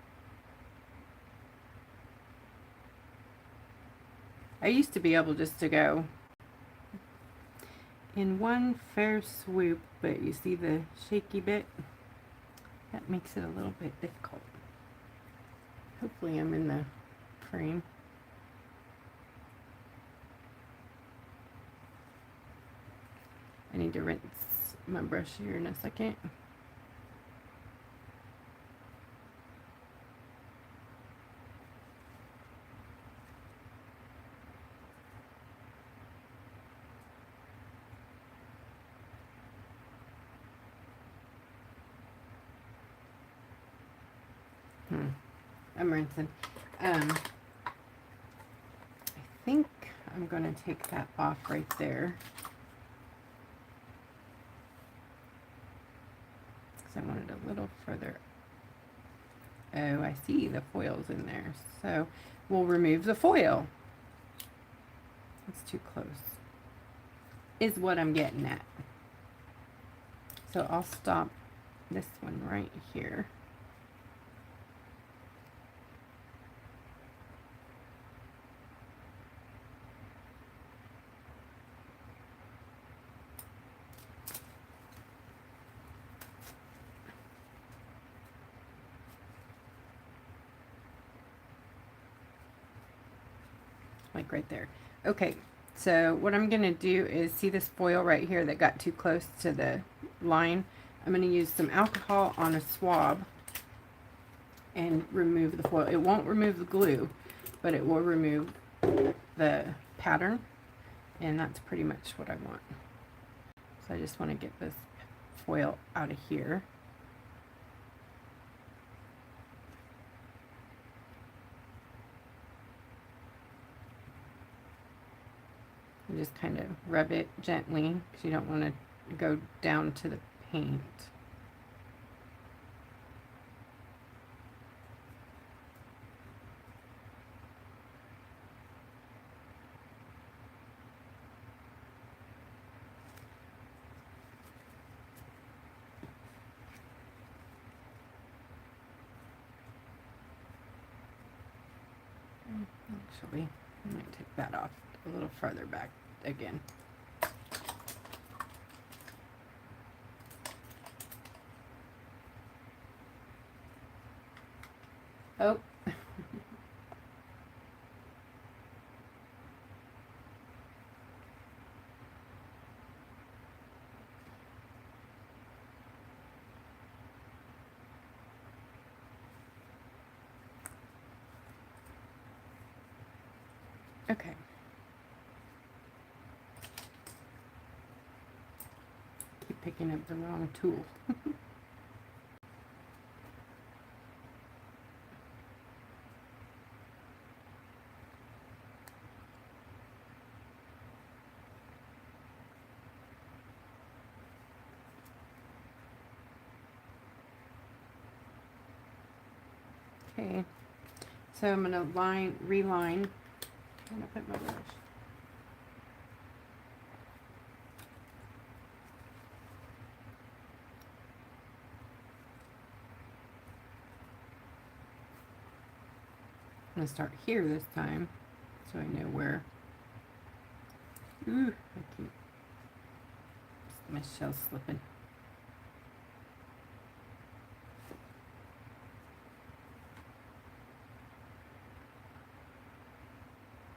I used to be able just to go in one fair swoop, but you see the shaky bit? That makes it a little bit difficult. Hopefully I'm in the frame. I need to rinse my brush here in a second. I'm rinsing. I think I'm going to take that off right there. Because I want it a little further. Oh, I see the foil's in there. So we'll remove the foil. It's too close. Is what I'm getting at. So I'll stop this one right here. Like right there. Okay, so what I'm going to do is, see this foil right here that got too close to the line? I'm going to use some alcohol on a swab and remove the foil. It won't remove the glue, but it will remove the pattern, and that's pretty much what I want. So I just want to get this foil out of here. And just kind of rub it gently because you don't want to go down to the paint. Actually, I might take that off a little farther back again. Oh. Okay. Keep picking up the wrong tool. Okay, so I'm gonna reline. I'm gonna put my brush. I'm gonna start here this time, so I know where. Ooh, I keep my shell's slipping.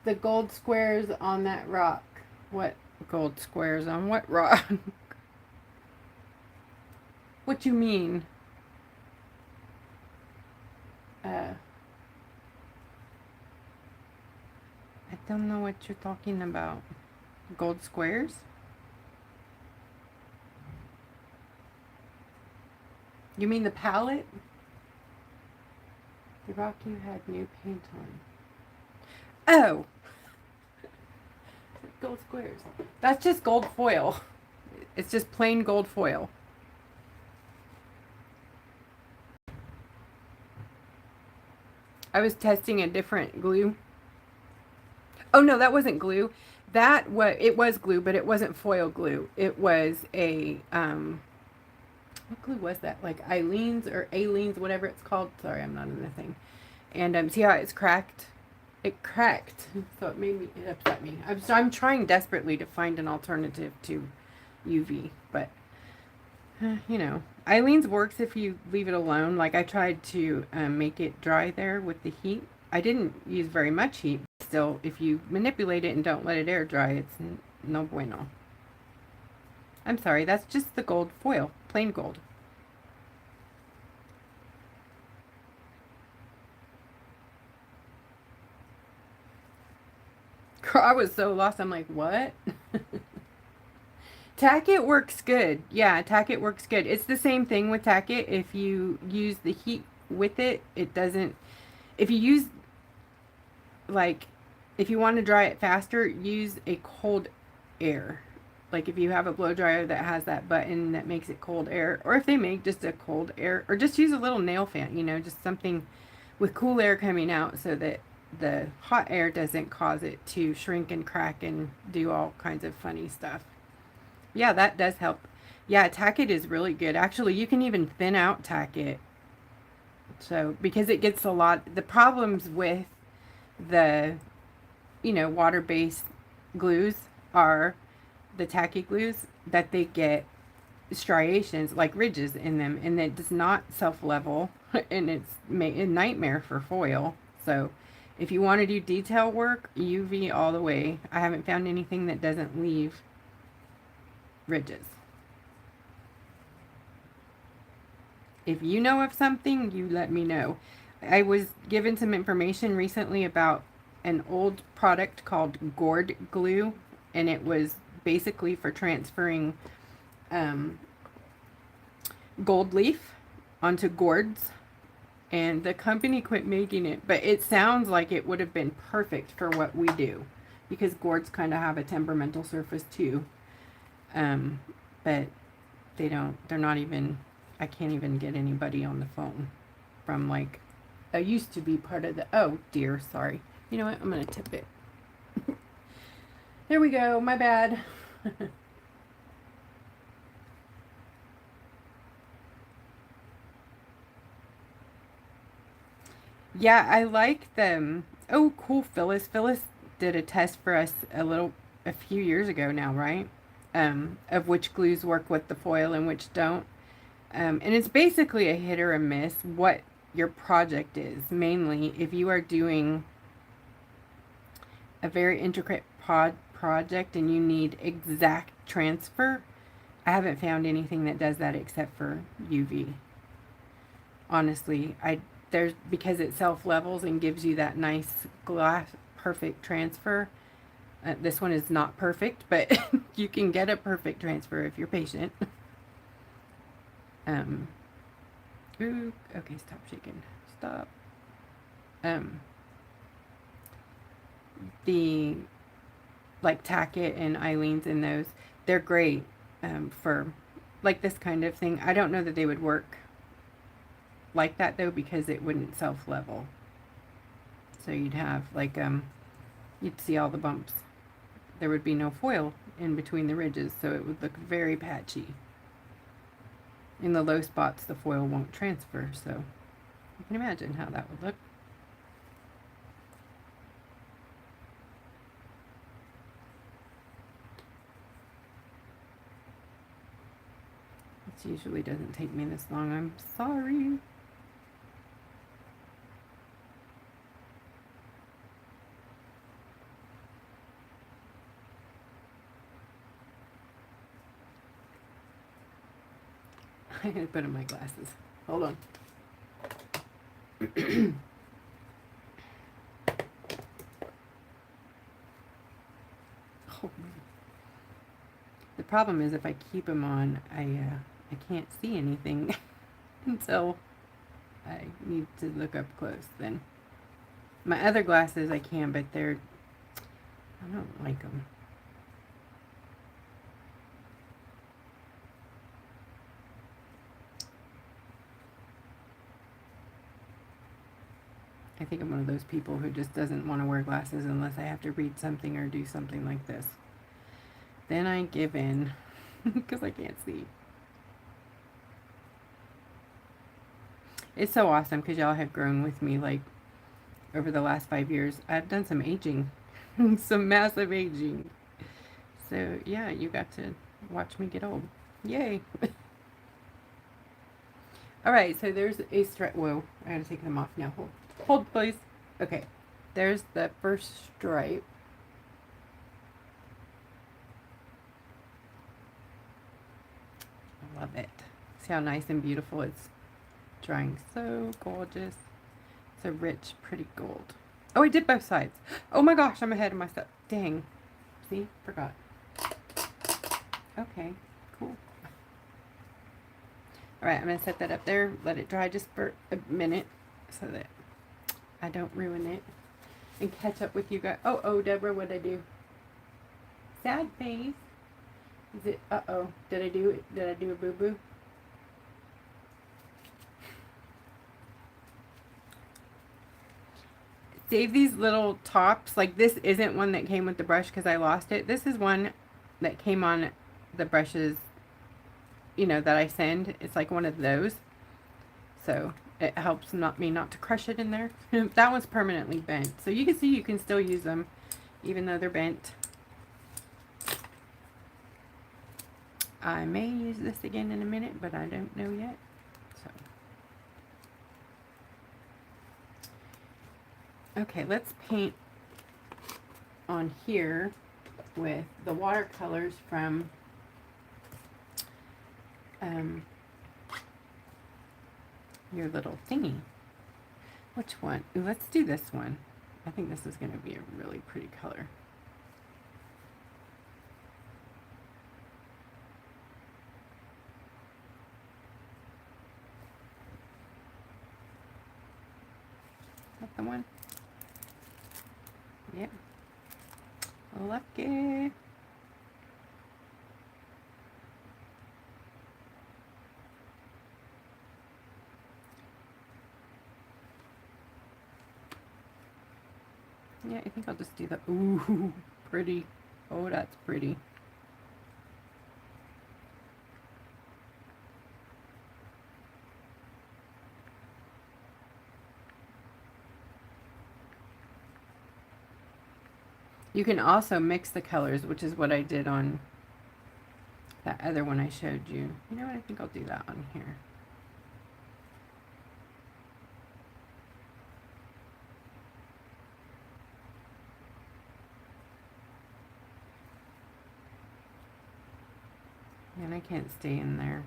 The gold squares on that rock. What gold squares on what rock? What you mean? I don't know what you're talking about. Gold squares? You mean the palette? The rock you had new paint on. Oh! Gold squares. That's just gold foil. It's just plain gold foil. I was testing a different glue. Oh no, that wasn't glue. It was glue, but it wasn't foil glue. It was a what glue was that? Like Eileen's or Aleen's, whatever it's called. Sorry, I'm not in the thing. And see how it's cracked? It cracked, so it upset me. I'm trying desperately to find an alternative to UV, but you know, Eileen's works if you leave it alone. Like I tried to make it dry there with the heat. I didn't use very much heat. Still, if you manipulate it and don't let it air dry, it's no bueno. I'm sorry, that's just the gold foil, plain gold. I was so lost. I'm like, what? Tack-it works good. Yeah, Tack-it works good. It's the same thing with Tack-it. If you use the heat with it, it doesn't... If you use, like, if you want to dry it faster, use a cold air. Like if you have a blow dryer that has that button that makes it cold air, or if they make just a cold air, or just use a little nail fan, you know, just something with cool air coming out so that the hot air doesn't cause it to shrink and crack and do all kinds of funny stuff. Yeah, that does help. Yeah, Tack-it is really good. Actually, you can even thin out Tack-it. So, because it gets a lot, the problems with the, you know, water-based glues are the tacky glues that they get striations, like ridges in them, and it does not self-level, and it's a nightmare for foil. So, if you want to do detail work, UV all the way. I haven't found anything that doesn't leave ridges. If you know of something, you let me know. I was given some information recently about an old product called gourd glue, and it was basically for transferring gold leaf onto gourds, and the company quit making it, but it sounds like it would have been perfect for what we do, because gourds kind of have a temperamental surface too. But they're not even, I can't even get anybody on the phone from like, I used to be part of the, oh dear, sorry. You know what, I'm going to tip it. There we go, my bad. Yeah, I like them. Oh, cool, Phyllis. Phyllis did a test for us a few years ago now, right? Of which glues work with the foil and which don't. And it's basically a hit or a miss what your project is. Mainly, if you are doing a very intricate project and you need exact transfer, I haven't found anything that does that except for UV. Honestly, because it self-levels and gives you that nice glass perfect transfer. This one is not perfect, but you can get a perfect transfer if you're patient. Ooh, okay, stop shaking. Stop. The like Tack-it and Eileen's and those, they're great for like this kind of thing. I don't know that they would work like that though, because it wouldn't self-level. So you'd have like, you'd see all the bumps. There would be no foil in between the ridges, so it would look very patchy. In the low spots, the foil won't transfer, so you can imagine how that would look. This usually doesn't take me this long. I'm sorry. I had to put on my glasses. Hold on. Oh, the problem is if I keep them on, I can't see anything until I need to look up close. Then my other glasses I can, but I don't like them. I think I'm one of those people who just doesn't want to wear glasses unless I have to read something or do something like this. Then I give in because I can't see. It's so awesome because y'all have grown with me like over the last 5 years. I've done some aging, some massive aging. So yeah, you got to watch me get old. Yay. All right, so there's a stripe. Whoa, I gotta take them off now. Hold please. Okay, there's the first stripe. I love it. See how nice and beautiful it's drying. So gorgeous. It's a rich, pretty gold. Oh, I did both sides. Oh my gosh, I'm ahead of myself. Dang. See, forgot. Okay, cool. All right, I'm gonna set that up there. Let it dry just for a minute so that I don't ruin it, and catch up with you guys. Oh, Deborah, what'd I do? Sad face. Is it, did I do it? Did I do a boo-boo? Save these little tops. Like this isn't one that came with the brush because I lost it. This is one that came on the brushes, you know, that I send. It's like one of those. So it helps me not to crush it in there. That one's permanently bent. So you can see you can still use them even though they're bent. I may use this again in a minute, but I don't know yet. So, okay, let's paint on here with the watercolors from your little thingy. Which one? Ooh, let's do this one. I think this is going to be a really pretty color. Is that the one? Yep. Lucky. Yeah, I think I'll just do the, ooh, pretty. Oh, that's pretty. You can also mix the colors, which is what I did on that other one I showed you. You know what? I think I'll do that on here. And I can't stay in there.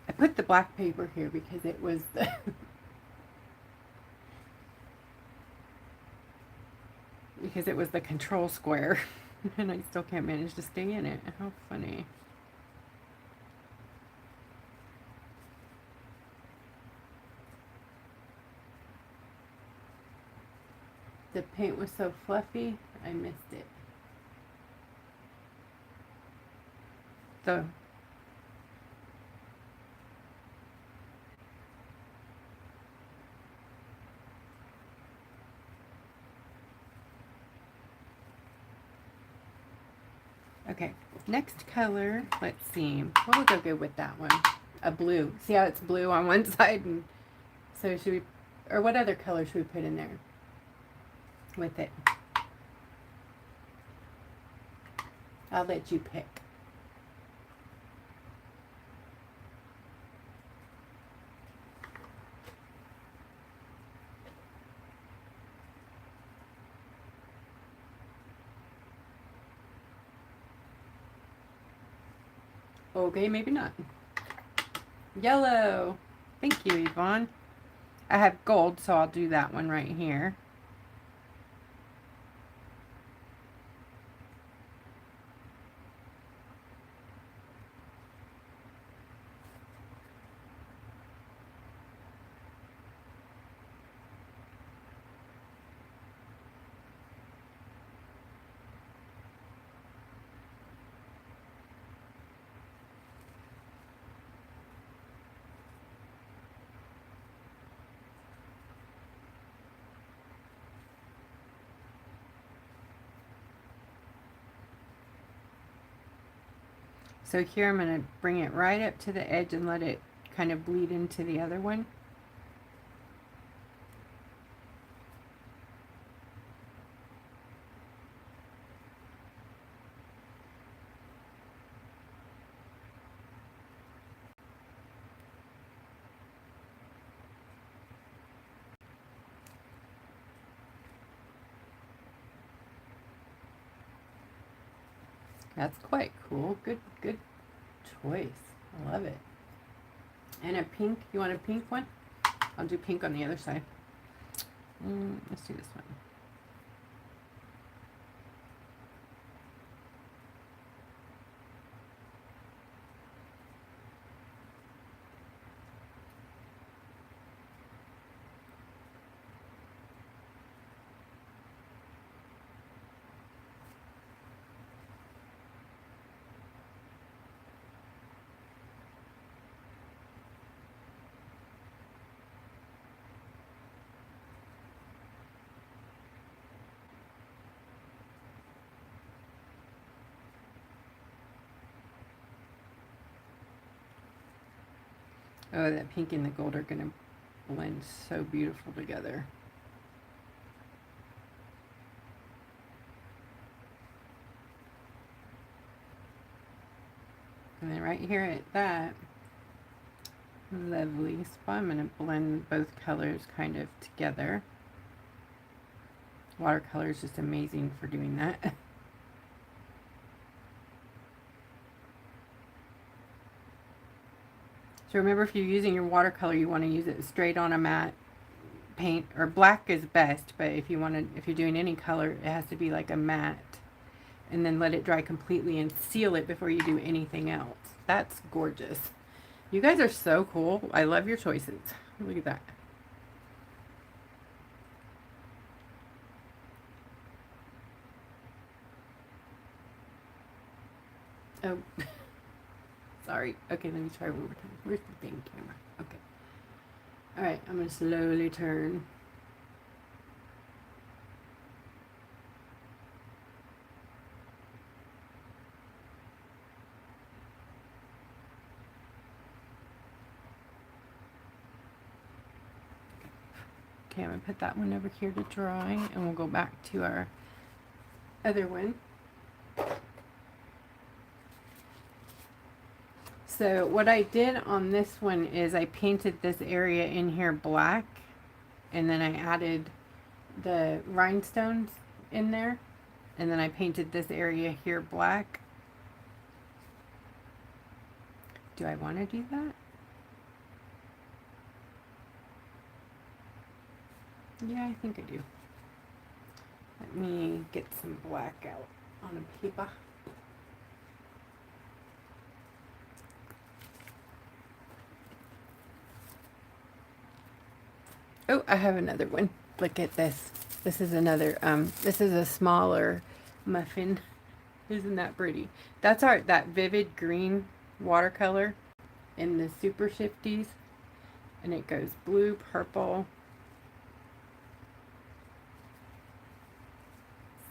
I put the black paper here because it was the because it was the control square. And I still can't manage to stay in it. How funny. The paint was so fluffy, I missed it. Okay, next color, let's see. What will go good with that one? A blue. See how it's blue on one side? And so should we, or what other color should we put in there with it? I'll let you pick. Okay, maybe not. Yellow. Thank you, Yvonne. I have gold, so I'll do that one right here. So here I'm going to bring it right up to the edge and let it kind of bleed into the other one. That's quite cool. Good choice. I love it. And a pink. You want a pink one? I'll do pink on the other side. Let's do this one. Oh, that pink and the gold are going to blend so beautiful together. And then right here at that lovely spot, I'm going to blend both colors kind of together. Watercolor is just amazing for doing that. So remember, if you're using your watercolor, you want to use it straight on a matte paint, or black is best, but if you're doing any color, it has to be like a matte, and then let it dry completely and seal it before you do anything else. That's gorgeous. You guys are so cool. I love your choices. Look at that. Oh, sorry. Okay, let me try one more time. Where's the dang camera? Okay. All right, I'm going to slowly turn. Okay, I'm going to put that one over here to dry, and we'll go back to our other one. So what I did on this one is I painted this area in here black, and then I added the rhinestones in there, and then I painted this area here black. Do I want to do that? Yeah, I think I do. Let me get some black out on a paper. Oh, I have another one. Look at this. This is another, this is a smaller muffin. Isn't that pretty? That's that vivid green watercolor in the Super Shifties. And it goes blue, purple.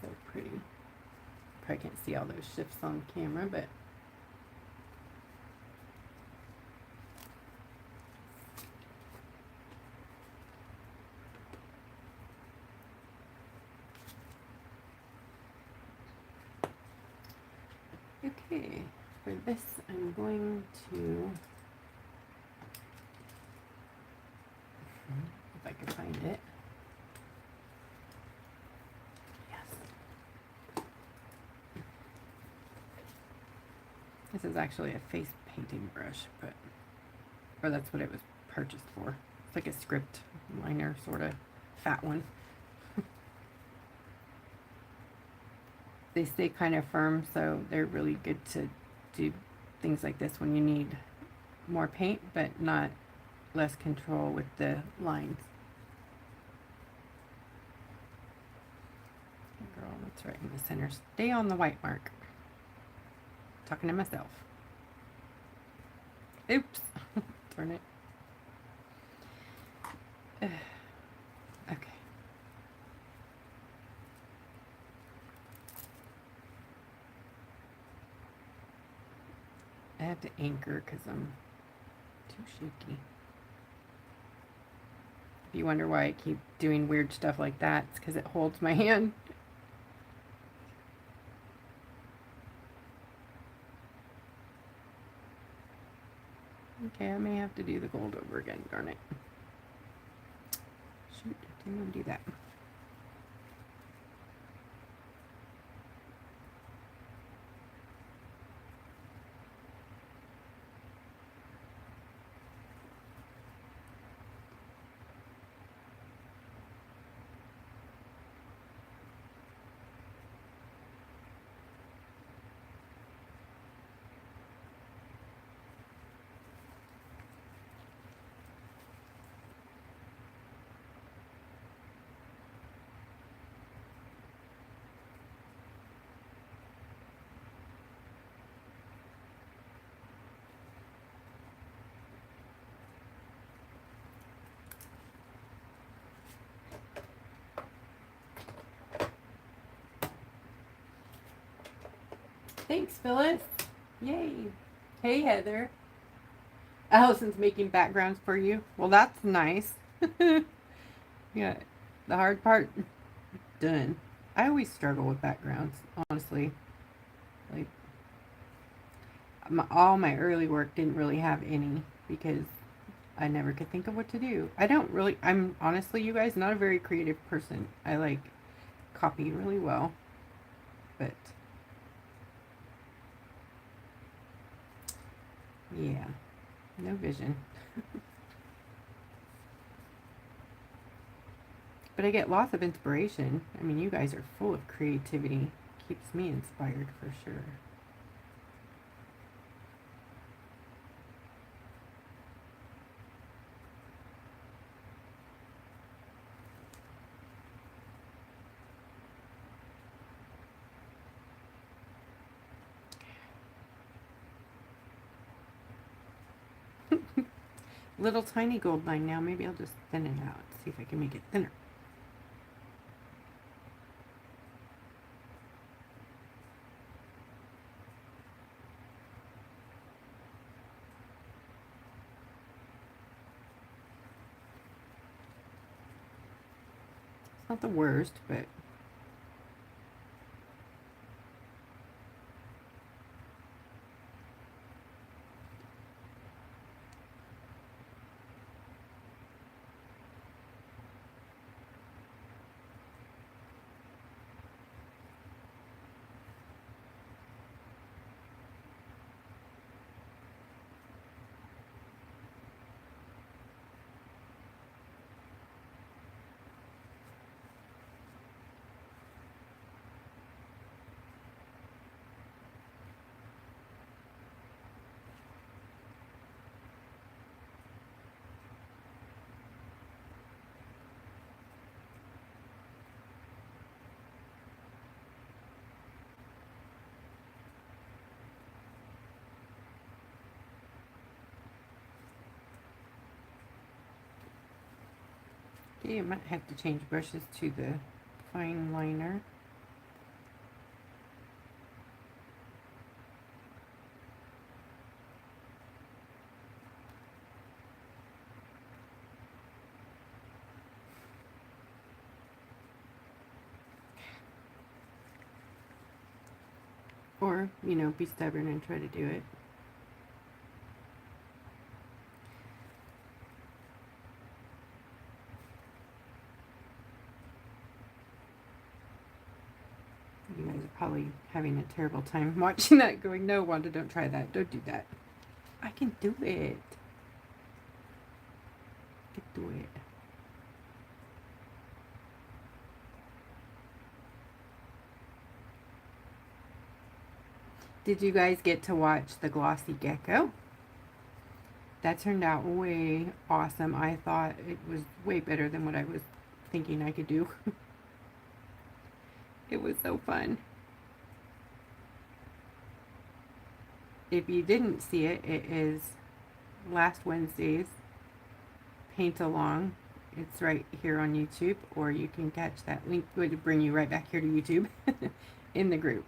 So pretty. probably can't see all those shifts on camera, but okay, for this I'm going to, if I can find it. Yes. This is actually a face painting brush, but, or that's what it was purchased for. It's like a script liner, sort of fat one. They stay kind of firm, so they're really good to do things like this when you need more paint, but not less control with the lines. Girl, that's right in the center. Stay on the white mark. Talking to myself. Oops. Turn it. Okay. I have to anchor because I'm too shaky. If you wonder why I keep doing weird stuff like that, it's because it holds my hand. Okay, I may have to do the gold over again, darn it. Shoot, I didn't want to do that. Thanks, Phyllis. Yay. Hey, Heather. Allison's making backgrounds for you. Well, that's nice. Yeah, the hard part done. I always struggle with backgrounds, honestly. Like, all my early work didn't really have any because I never could think of what to do. I'm honestly, you guys, not a very creative person. I like copy really well, but yeah, no vision. But I get lots of inspiration. I mean, you guys are full of creativity. Keeps me inspired for sure. Little tiny gold line now. Maybe I'll just thin it out. See if I can make it thinner. It's not the worst, but okay, I might have to change brushes to the fine liner. Or, you know, be stubborn and try to do it. You guys are probably having a terrible time watching that going, no, Wanda, don't try that. Don't do that. I can do it. I can do it. Did you guys get to watch the glossy gecko? That turned out way awesome. I thought it was way better than what I was thinking I could do. It was so fun. If you didn't see it, it is last Wednesday's paint along. It's right here on YouTube, or you can catch that link. Would bring you right back here to YouTube in the group.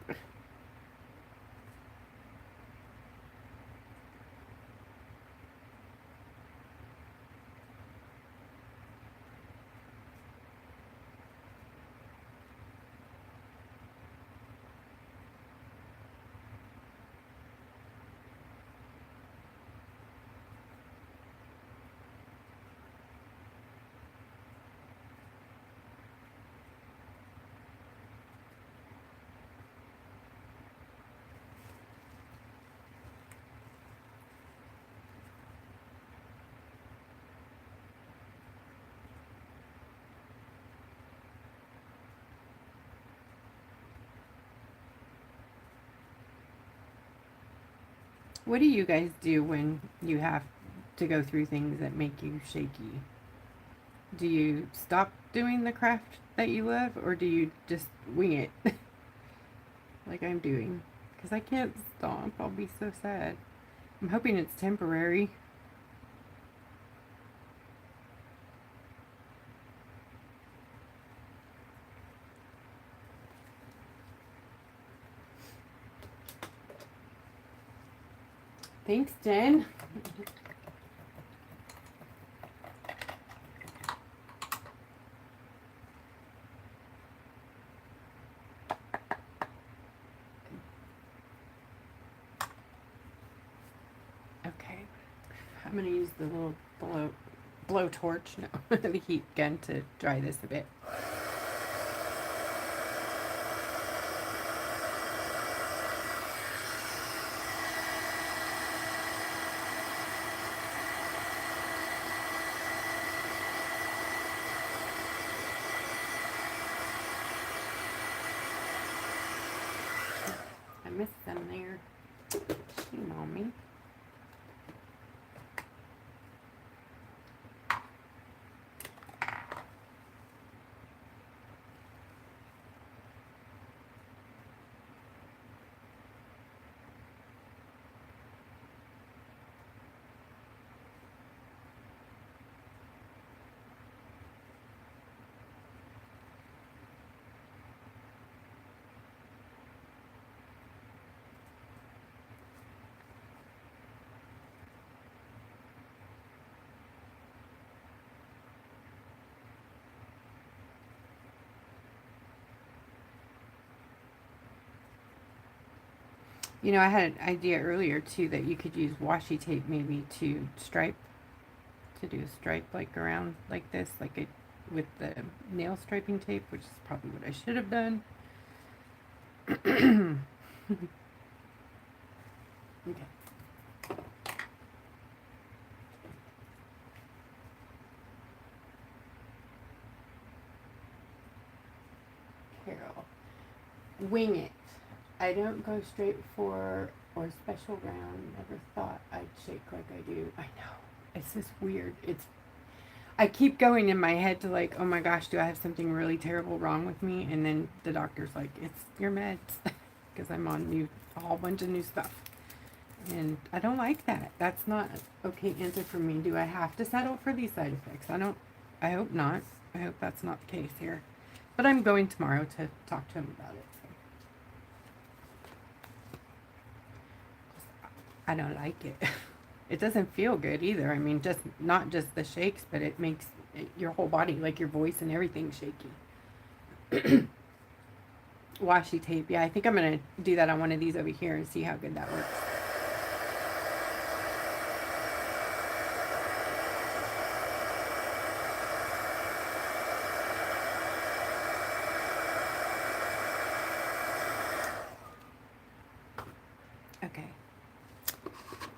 What do you guys do when you have to go through things that make you shaky? Do you stop doing the craft that you love, or do you just wing it like I'm doing? Because I can't stomp. I'll be so sad. I'm hoping it's temporary. Thanks, Jen. Okay, I'm going to use the little blow torch, no, the heat gun to dry this a bit. I missed them there. Shame on me. You know, I had an idea earlier too that you could use washi tape maybe to stripe, to do a stripe like around like this, like it with the nail striping tape, which is probably what I should have done. Okay. Carol, wing it. I don't go straight for or special round. Never thought I'd shake like I do. I know. It's just weird. I keep going in my head to like, oh my gosh, do I have something really terrible wrong with me? And then the doctor's like, it's your meds, because I'm on a whole bunch of new stuff. And I don't like that. That's not an okay answer for me. Do I have to settle for these side effects? I hope not. I hope that's not the case here. But I'm going tomorrow to talk to him about it. I don't like it. It doesn't feel good either. I mean, just not just the shakes, but it makes your whole body, like your voice and everything, shaky. washi tape. Yeah, I think I'm going to do that on one of these over here and see how good that works. Okay.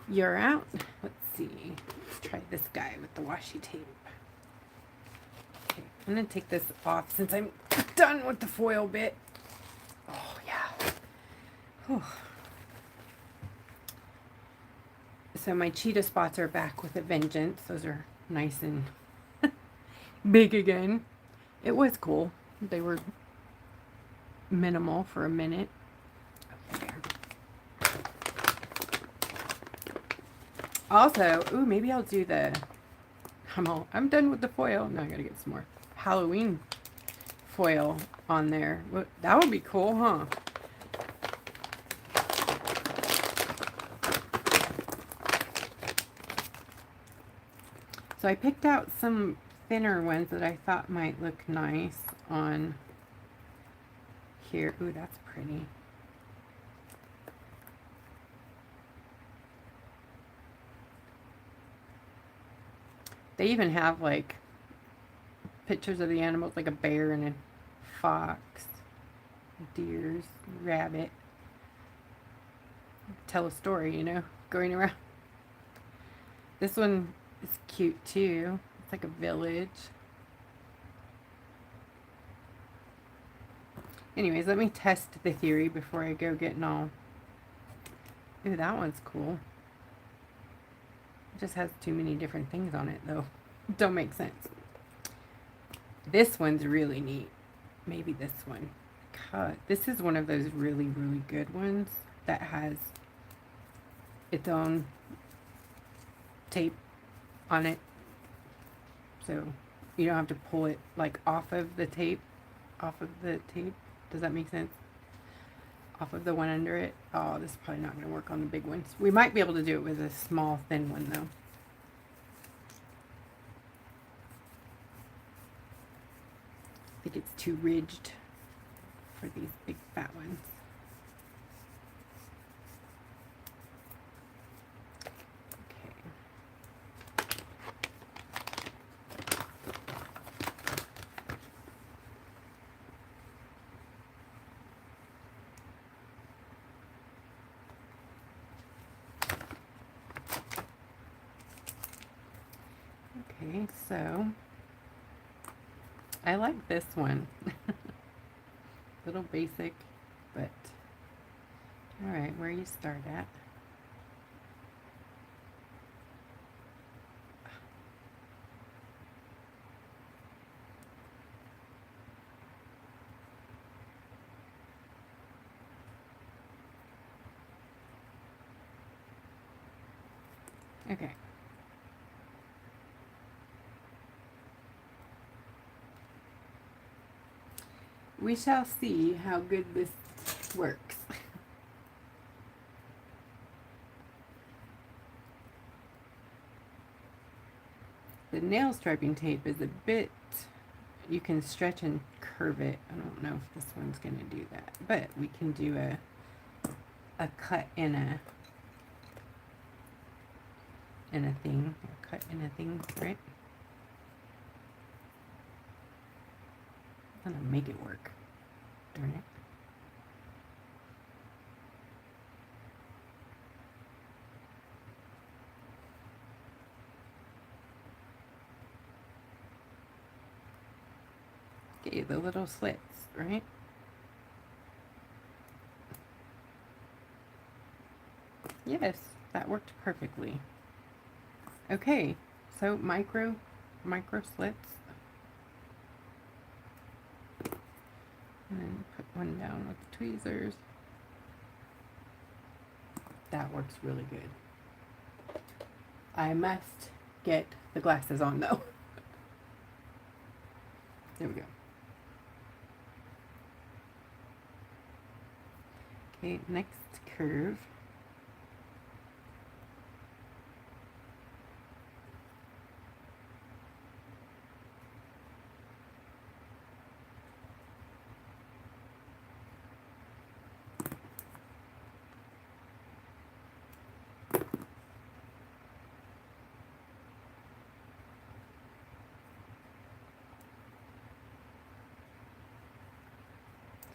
You're out. Let's see. Let's try this guy with the washi tape. Okay, I'm going to take this off since I'm done with the foil bit. Oh, yeah. Whew. So my cheetah spots are back with a vengeance. Those are nice and big again. It was cool. They were minimal for a minute. Okay. Also, ooh, maybe I'll do the, I'm done with the foil. No, I gotta get some more Halloween foil on there. That would be cool, huh? So I picked out some thinner ones that I thought might look nice on here. Ooh, that's pretty. They even have like pictures of the animals, like a bear and a fox, deers, rabbit. Tell a story, you know, going around. This one is cute too. It's like a village. Anyways, let me test the theory before I go getting all... Ooh, that one's cool. It just has too many different things on it, though. Don't make sense. This one's really neat. Maybe this one. God, this is one of those really, really good ones that has its own tape on it. So you don't have to pull it like off of the tape. Does that make sense? Off of the one under it. Oh, this is probably not going to work on the big ones. We might be able to do it with a small, thin one, though. I think it's too ridged for these big, fat ones. Okay, so I like this one. Little basic, but all right, where you start at. Okay. We shall see how good this works. The nail striping tape is a bit, you can stretch and curve it. I don't know if this one's going to do that, but we can do a cut in a thing, a cut in a thing, right? I'm gonna make it work. Darn it. Okay, the little slits, right? Yes, that worked perfectly. Okay, so micro slits. And then put one down with the tweezers. That works really good. I must get the glasses on though. There we go. Okay, next curve.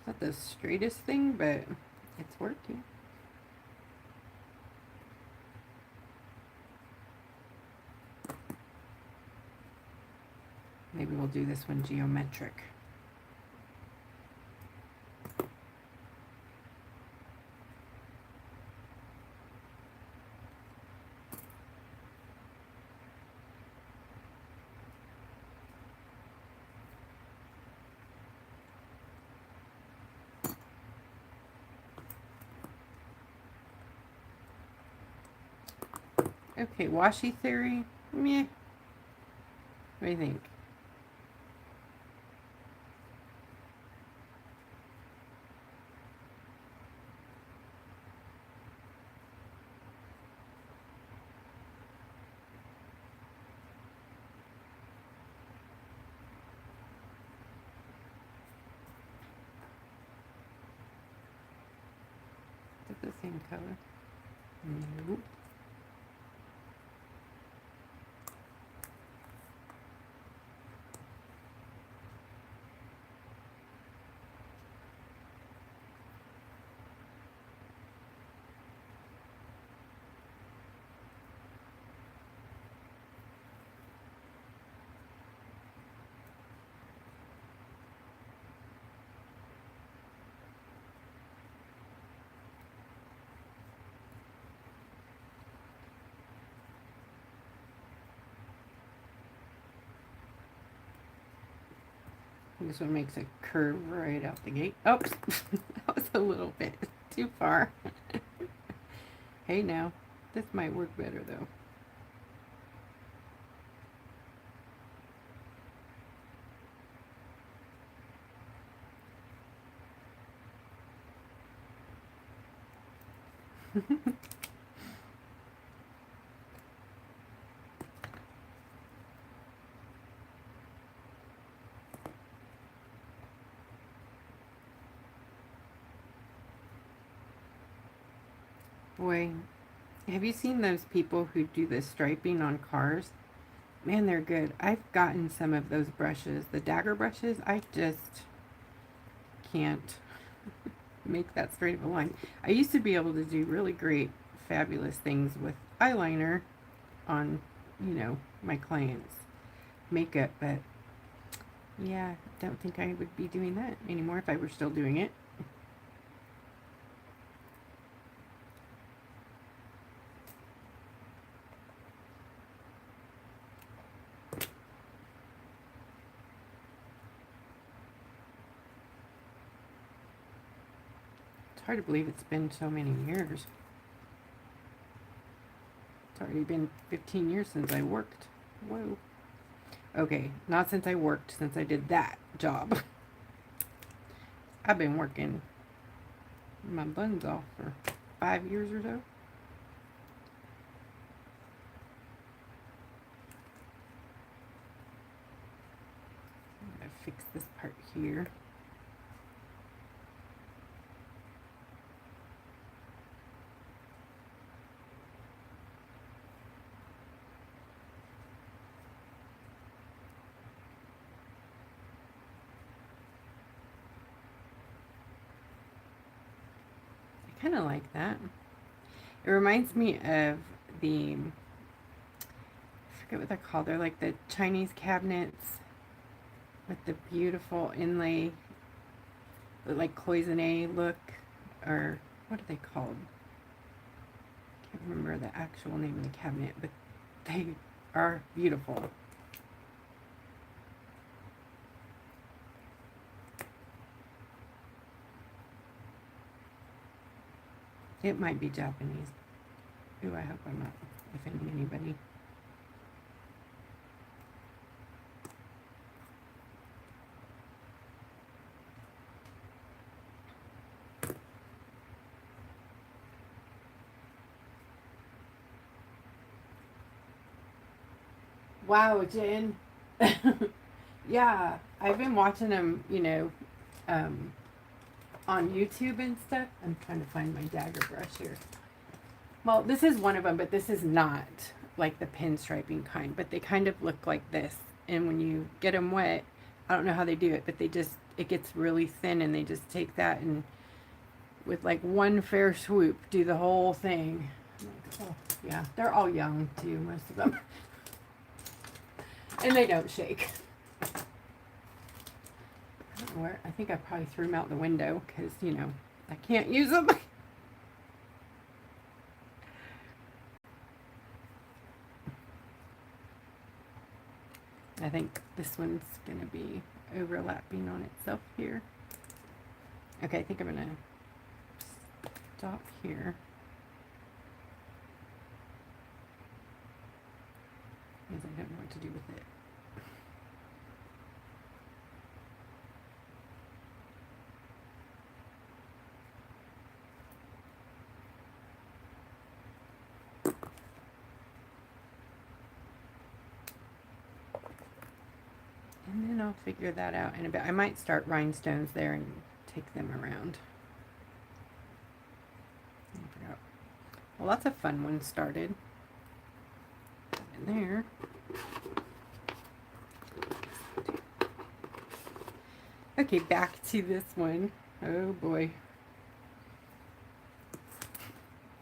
Not the straightest thing, but it's working. Maybe we'll do this one geometric. Okay, washi theory, meh. What do you think? Is it the same color? Nope. This one makes a curve right out the gate. Oops, that was a little bit too far. Hey now, this might work better though. Boy, have you seen those people who do the striping on cars? Man, they're good. I've gotten some of those brushes, the dagger brushes. I just can't make that straight of a line. I used to be able to do really great, fabulous things with eyeliner on, my clients' makeup, but yeah, I don't think I would be doing that anymore if I were still doing it. It's hard to believe it's been so many years. It's already been 15 years since I worked. Whoa. Okay, not since I worked, since I did that job. I've been working my buns off for 5 years or so. I'm gonna fix this part here. I kind of like that. It reminds me of the, I forget what they're called. They're like the Chinese cabinets with the beautiful inlay, like cloisonne look, or what are they called? Can't remember the actual name of the cabinet, but they are beautiful. It might be Japanese. Ooh, I hope I'm not offending anybody. Wow, Jen. Yeah, I've been watching them, on YouTube and stuff. I'm trying to find my dagger brush here. Well, this is one of them, but this is not like the pinstriping kind, but they kind of look like this. And when you get them wet, I don't know how they do it, but it gets really thin, and they just take that and with like one fair swoop do the whole thing. Oh, yeah, they're all young too, most of them. And they don't shake. I don't know where, I think I probably threw them out the window because, you know, I can't use them. I think this one's going to be overlapping on itself here. Okay, I think I'm going to stop here. Because I don't know what to do with it. And then I'll figure that out in a bit. I might start rhinestones there and take them around. I forgot. Well, lots of fun ones started. In there. Okay, back to this one. Oh boy.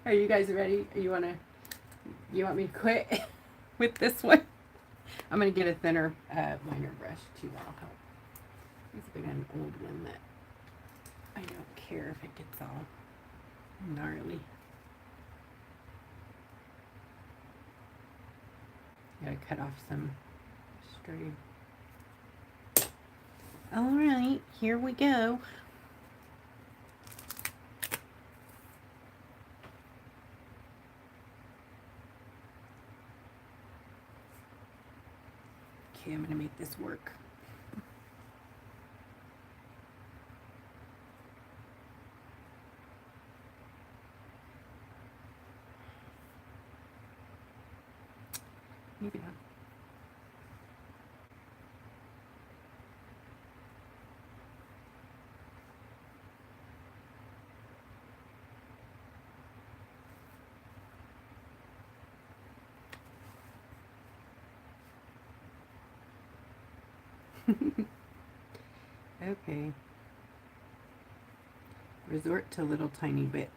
Are you guys ready? You want me to quit with this one? I'm going to get a thinner liner brush too. That'll help. I've got an old one that I don't care if it gets all gnarly. Gotta cut off some stray. Alright, here we go. Okay, I'm gonna make this work. Maybe not. Okay. Resort to little tiny bits.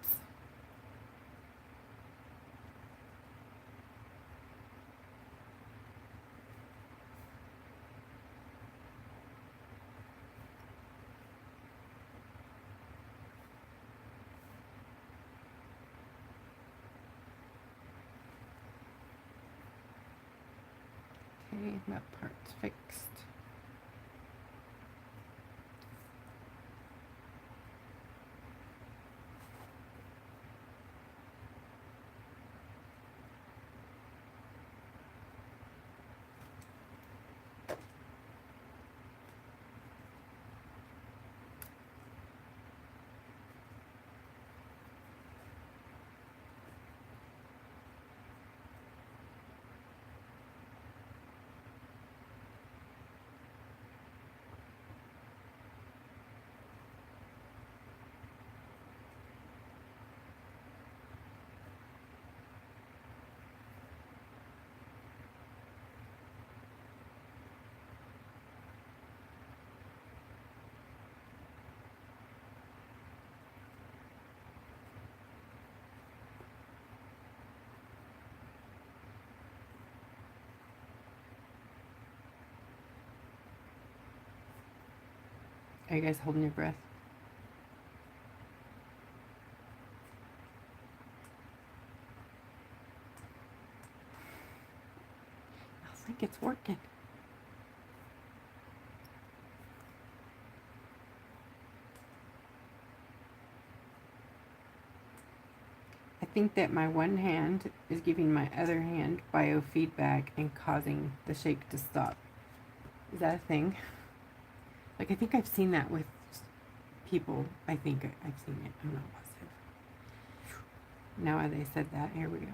Okay, that part's fixed. Are you guys holding your breath? I think it's working. I think that my one hand is giving my other hand biofeedback and causing the shake to stop. Is that a thing? Like, I think I've seen that with people. I think I've seen it. I'm not positive. Now they said that, here we go.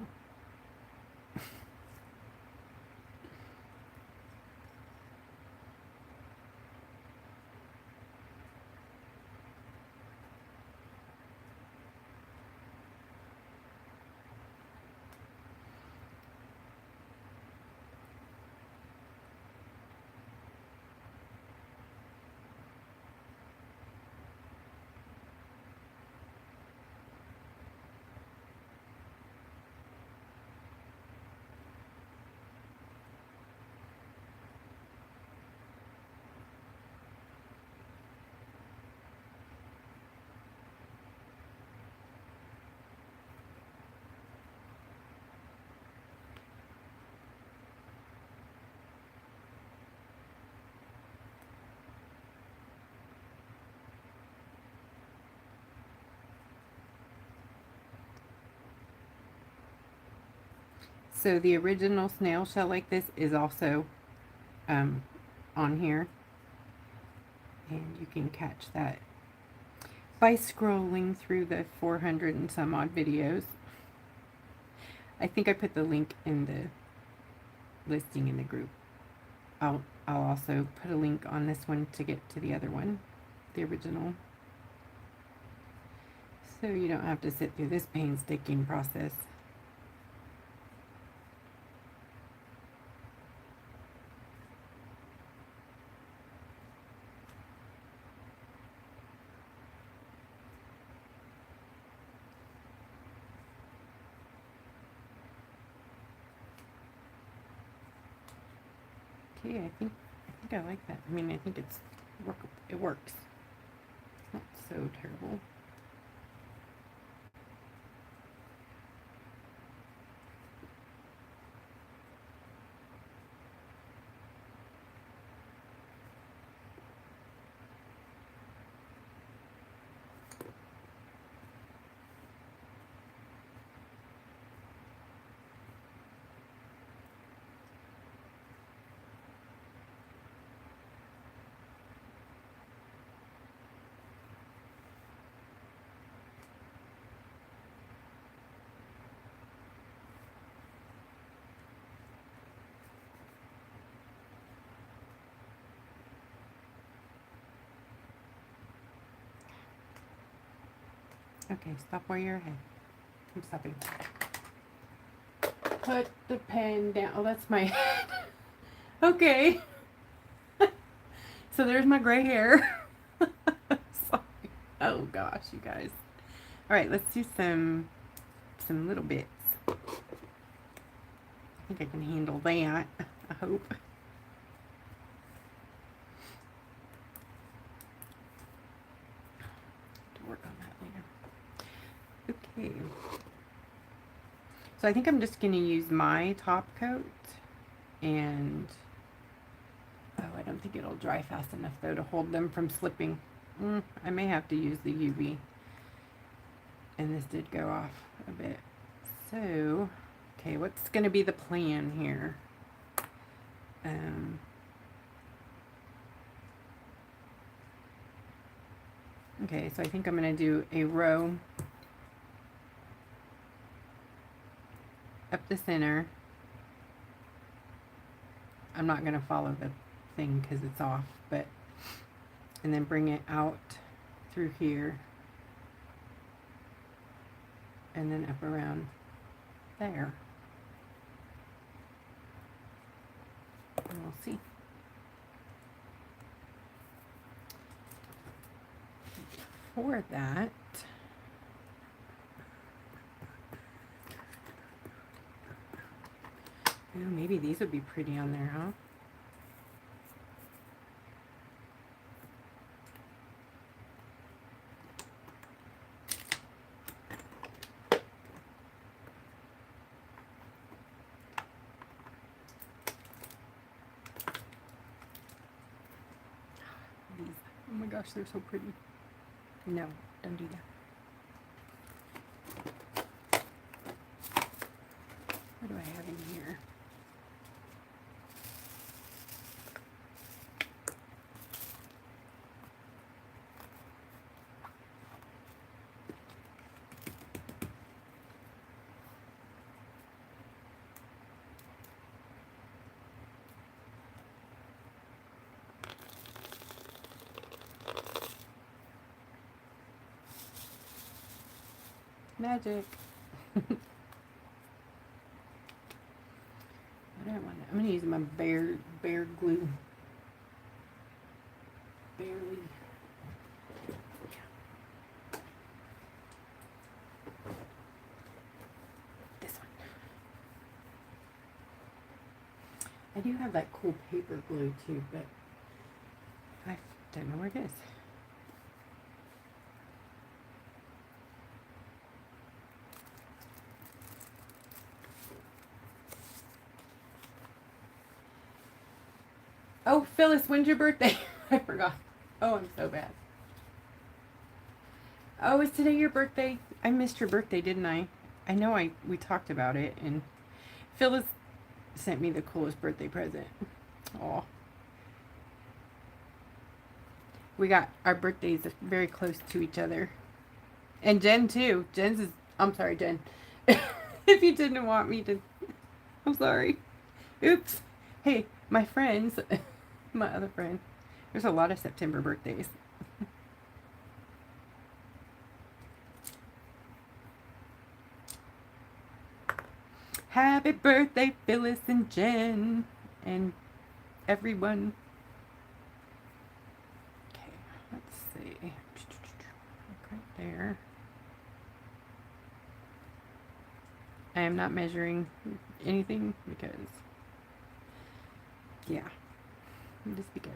So the original snail shell like this is also on here. And you can catch that by scrolling through the 400 and some odd videos. I think I put the link in the listing in the group. I'll also put a link on this one to get to the other one, the original. So you don't have to sit through this painstaking process. Okay, I think I like that. I mean, I think it works. It's not so terrible. Okay, stop where you're at. I'm stopping. Put the pen down. Oh, that's my head. Okay. So there's my gray hair. Sorry. Oh gosh, you guys. All right, let's do some little bits. I think I can handle that. I hope. To work on that later. Okay. So I think I'm just going to use my top coat, and oh, I don't think it'll dry fast enough though to hold them from slipping. I may have to use the UV, and this did go off a bit. So, okay, what's going to be the plan here? Okay, so I think I'm going to do a row up the center. I'm not going to follow the thing because it's off, but, and then bring it out through here, and then up around there. And we'll see. For that, you know, maybe these would be pretty on there, huh? These, oh my gosh, they're so pretty. No, don't do that. What do I have in here? Magic. What do I want? I'm gonna use my bear glue. Barely. This one. I do have that cool paper glue too, but I don't know where it is. Oh, Phyllis, when's your birthday? I forgot. Oh, I'm so bad. Oh, is today your birthday? I missed your birthday, didn't I? I know we talked about it. And Phyllis sent me the coolest birthday present. Oh, we got our birthdays very close to each other, and Jen too. Jen's is. I'm sorry, Jen. If you didn't want me to, I'm sorry. Oops. Hey, my friends, my other friend. There's a lot of September birthdays. Happy birthday, Phyllis and Jen, and everyone. Okay, let's see. Right there. I am not measuring anything because, yeah, just because.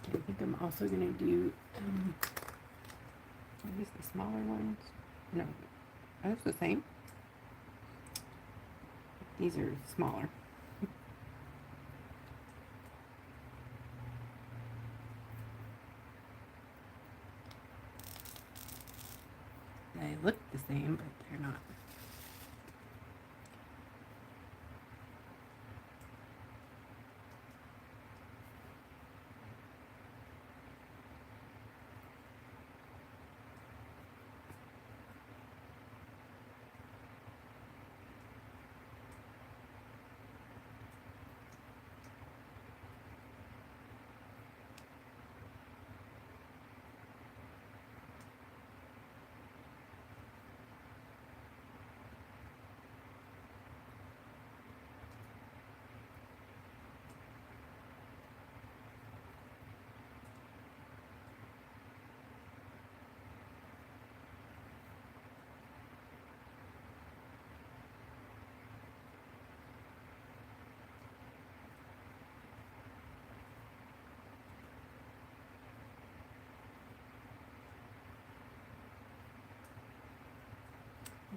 I think I'm also going to do, are these the smaller ones? No, are those the same? These are smaller. They look the same, but they're not.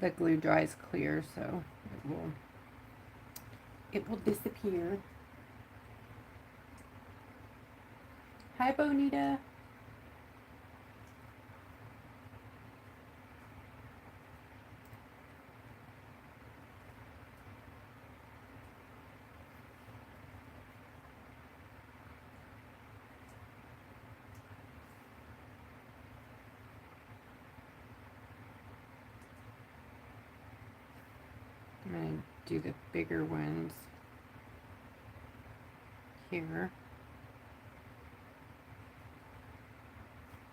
The glue dries clear, so it will disappear. Hi, Bonita. I'm going to do the bigger ones here.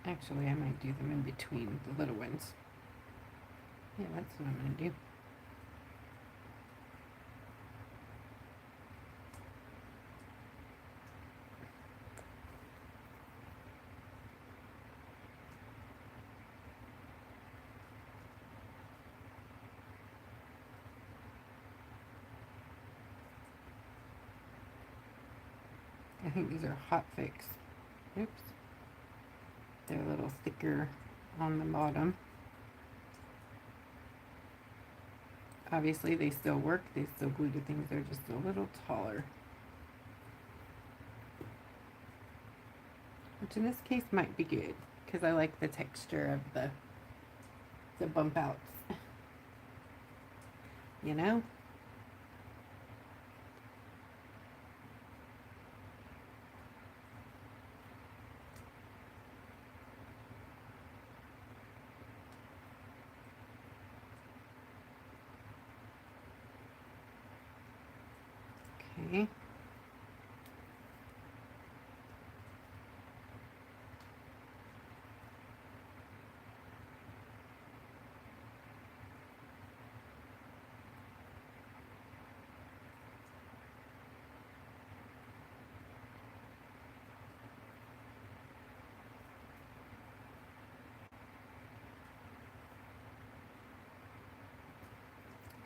Actually, I might do them in between the little ones. Yeah, that's what I'm going to do. I think these are Hot Fix. Oops. They're a little thicker on the bottom. Obviously, they still work. They still glue to things. They're just a little taller. Which in this case might be good, because I like the texture of the bump outs. You know? Okay.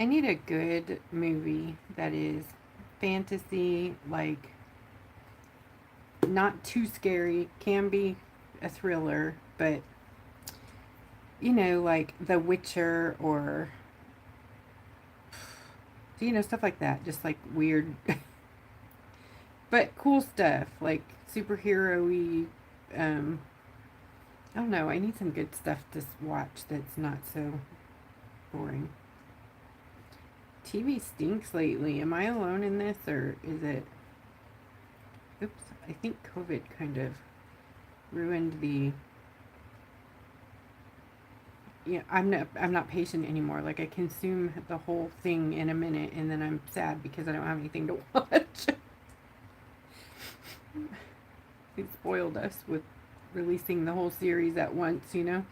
I need a good movie that is fantasy, like not too scary, can be a thriller, but you know, like The Witcher or you know, stuff like that, just like weird but cool stuff, like superhero-y. I don't know, I need some good stuff to watch that's not so boring. TV stinks lately. Am I alone in this, or is it... Oops, I think COVID kind of ruined the... Yeah, I'm not patient anymore. Like, I consume the whole thing in a minute, and then I'm sad because I don't have anything to watch. They spoiled us with releasing the whole series at once, you know?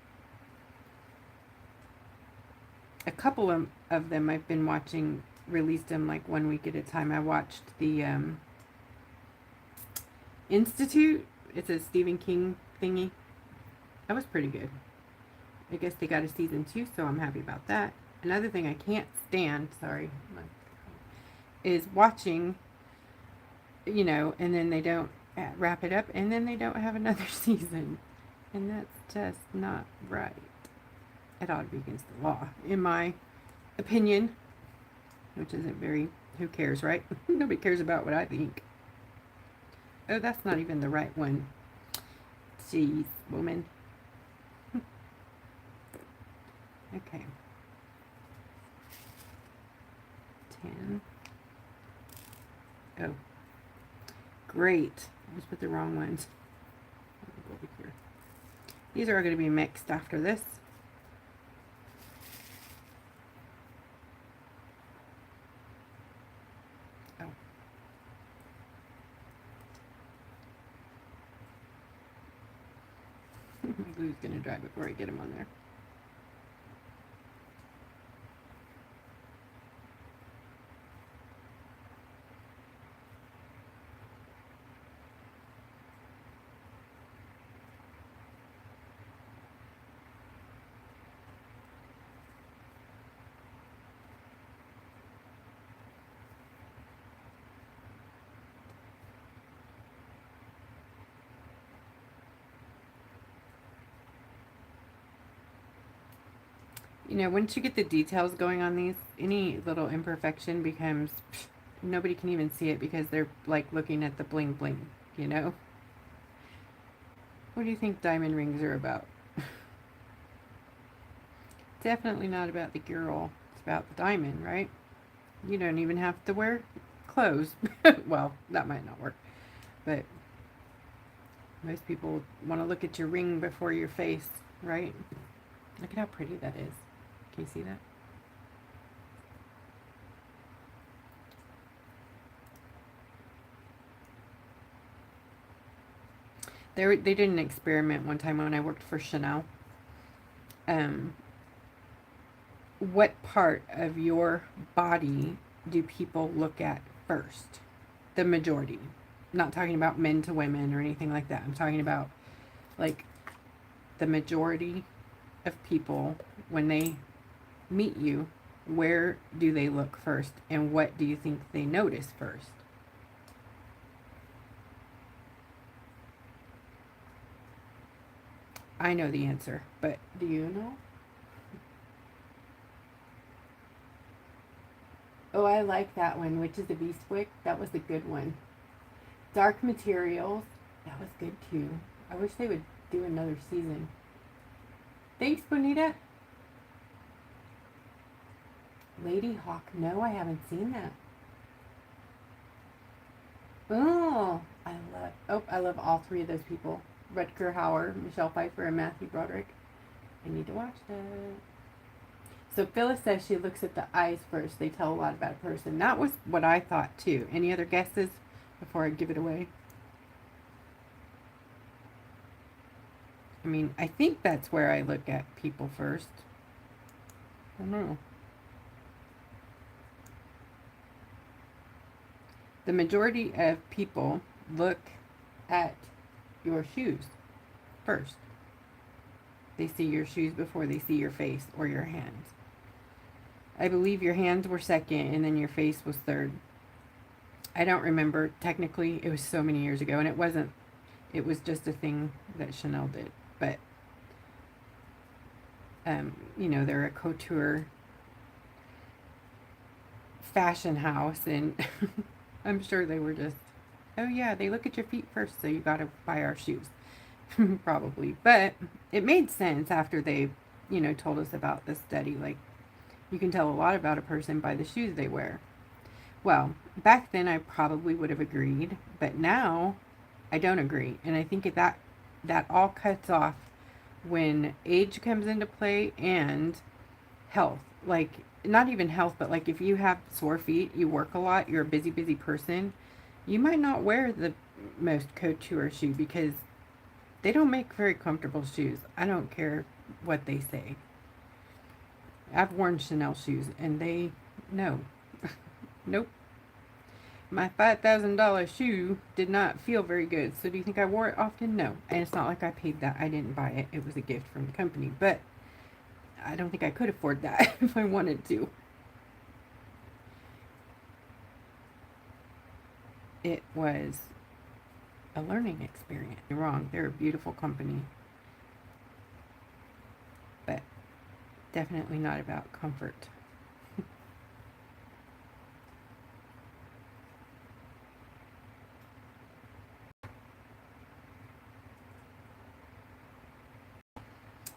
A couple of them I've been watching, released them like 1 week at a time. I watched the Institute. It's a Stephen King thingy. That was pretty good. I guess they got a season 2, so I'm happy about that. Another thing I can't stand, sorry, is watching, you know, and then they don't wrap it up, and then they don't have another season. And that's just not right. It ought to be against the law, in my opinion, which isn't very, who cares, right? Nobody cares about what I think. Oh, that's not even the right one. Jeez, woman. Okay. 10. Oh. Great. I just put the wrong ones. Let me go over here. These are going to be mixed after this. Oh. My glue's going to dry before I get them on there. You know, once you get the details going on these, any little imperfection becomes, nobody can even see it because they're like looking at the bling bling, you know? What do you think diamond rings are about? Definitely not about the girl. It's about the diamond, right? You don't even have to wear clothes. Well, that might not work. But most people want to look at your ring before your face, right? Look at how pretty that is. Can you see that? They did an experiment one time when I worked for Chanel. What part of your body do people look at first? The majority. I'm not talking about men to women or anything like that. I'm talking about like the majority of people, when they meet you, where do they look first, and what do you think they notice first? I know the answer, but do you know? Oh, I like that one, which is a Beast Wick. That was a good one. Dark Materials. That was good too. I wish they would do another season. Thanks, Bonita. Lady Hawk. No, I haven't seen that. Oh, I love all three of those people. Rutger Hauer, Michelle Pfeiffer, and Matthew Broderick. I need to watch that. So Phyllis says she looks at the eyes first. They tell a lot about a person. That was what I thought too. Any other guesses before I give it away? I mean, I think that's where I look at people first. I don't know. The majority of people look at your shoes first. They see your shoes before they see your face or your hands. I believe your hands were second and then your face was third. I don't remember technically. It was so many years ago, and it wasn't It was just a thing that Chanel did. But, you know, they're a couture fashion house, and I'm sure they were just, oh yeah, they look at your feet first, so you got to buy our shoes. Probably. But it made sense after they, you know, told us about the study. Like, you can tell a lot about a person by the shoes they wear. Well, back then I probably would have agreed, but now I don't agree. And I think that all cuts off when age comes into play and health. Like, not even health, but like if you have sore feet, you work a lot, you're a busy person, you might not wear the most couture shoe because they don't make very comfortable shoes. I don't care what they say. I've worn Chanel shoes and they, no. Nope. My $5,000 shoe did not feel very good. So do you think I wore it often? No. And it's not like I paid that. I didn't buy it. It was a gift from the company. But I don't think I could afford that if I wanted to. It was a learning experience. You're wrong. They're a beautiful company. But definitely not about comfort.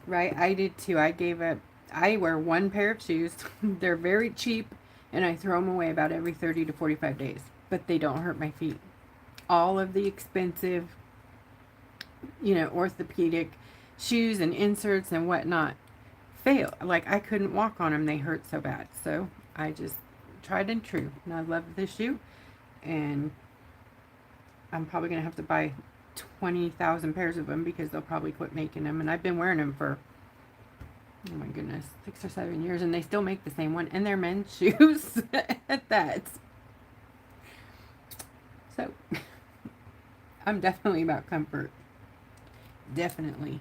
Right? I did too. I wear one pair of shoes. They're very cheap, and I throw them away about every 30 to 45 days. But they don't hurt my feet. All of the expensive, you know, orthopedic shoes and inserts and whatnot fail. Like, I couldn't walk on them. They hurt so bad. So I just tried and true. And I love this shoe. And I'm probably going to have to buy 20,000 pairs of them because they'll probably quit making them. And I've been wearing them for, oh my goodness, 6 or 7 years. And they still make the same one. And they're men's shoes at that. So I'm definitely about comfort. Definitely.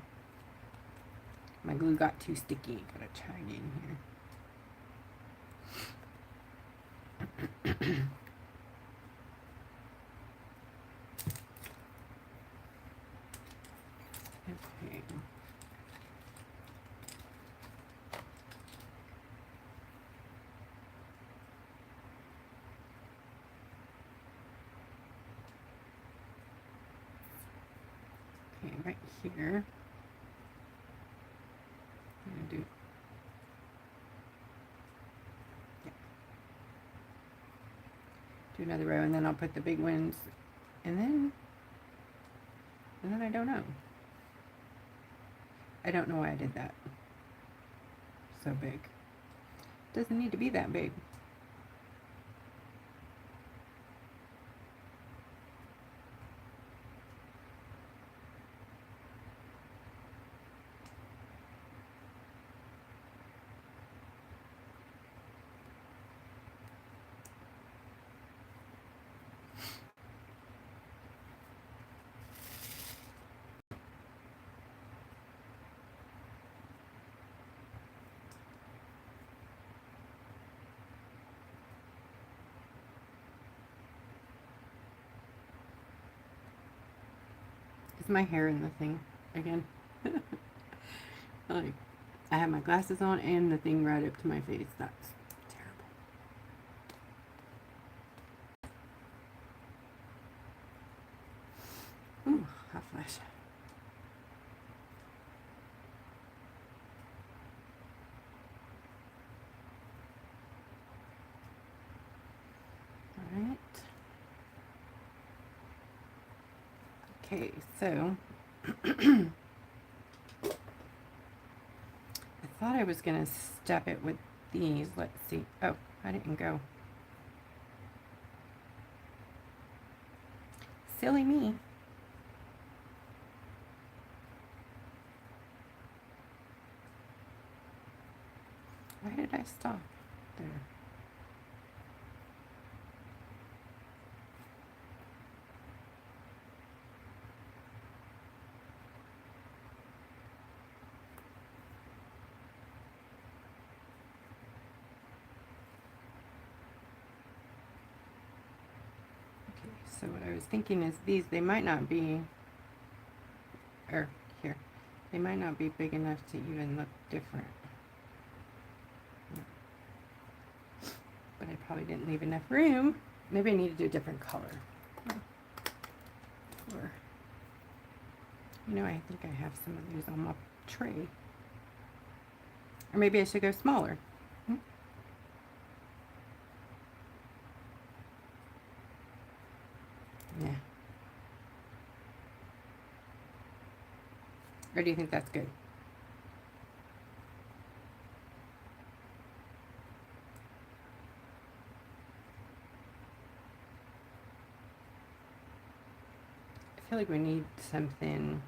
My glue got too sticky. Gotta try again here. Okay. Okay, right here. I'm gonna do, yeah, do another row, and then I'll put the big ones, and then I don't know. I don't know why I did that. So big. Doesn't need to be that big. Is my hair in the thing again? Like, I have my glasses on and the thing right up to my face. That's terrible. Ooh, hot flash. Alright. Okay, so I thought I was going to step it with these. Let's see. Oh, I didn't go. Silly me. Why did I stop there? So what I was thinking is these, they might not be or here. They might not be big enough to even look different. But I probably didn't leave enough room. Maybe I need to do a different color. Or, you know, I think I have some of these on my tray. Or maybe I should go smaller. Yeah. Or do you think that's good? I feel like we need something.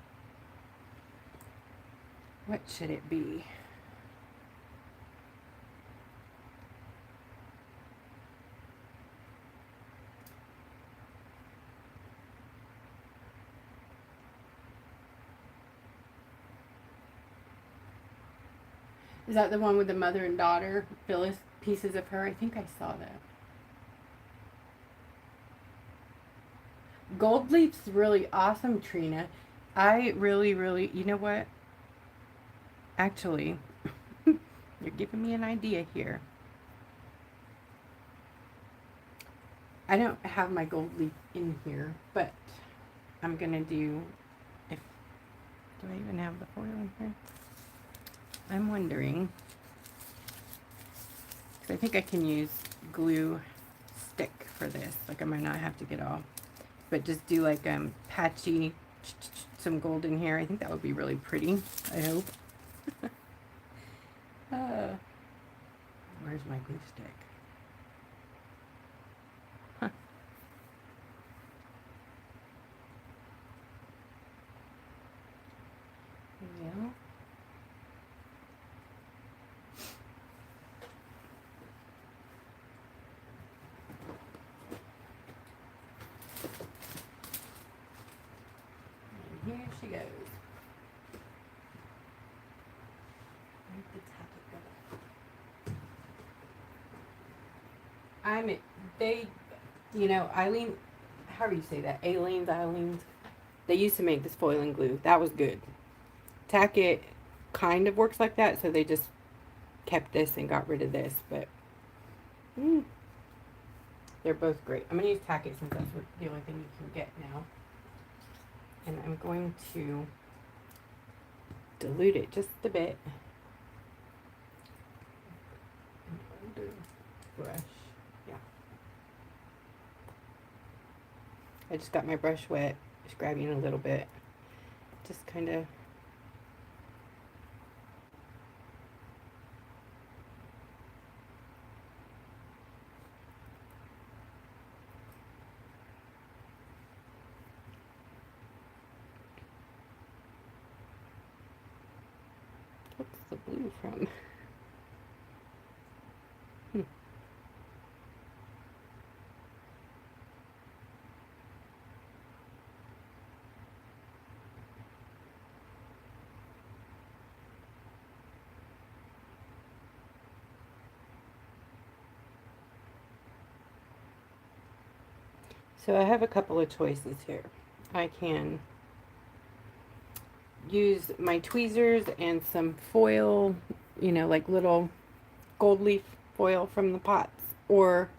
What should it be? Is that the one with the mother and daughter? Phyllis, pieces of her? I think I saw that. Gold leaf's really awesome, Trina. I really, you know what? Actually, you're giving me an idea here. I don't have my gold leaf in here, but I'm gonna do, do I even have the foil in here? I'm wondering, because I think I can use glue stick for this. Like I might not have to get all, but just do like patchy, some gold in here. I think that would be really pretty, I hope. Where's my glue stick? Huh. Yeah. And here she goes. You know, Eileen, how do you say that? Eileen's. They used to make this foil and glue. That was good. Tack It kind of works like that, so they just kept this and got rid of this, but they're both great. I'm going to use Tack It since that's the only thing you can get now. And I'm going to dilute it just a bit. Brush. Yeah. I just got my brush wet, just grabbing a little bit. Just kind of what's the blue from? So I have a couple of choices here. I can use my tweezers and some foil, you know, like little gold leaf foil from the pots, or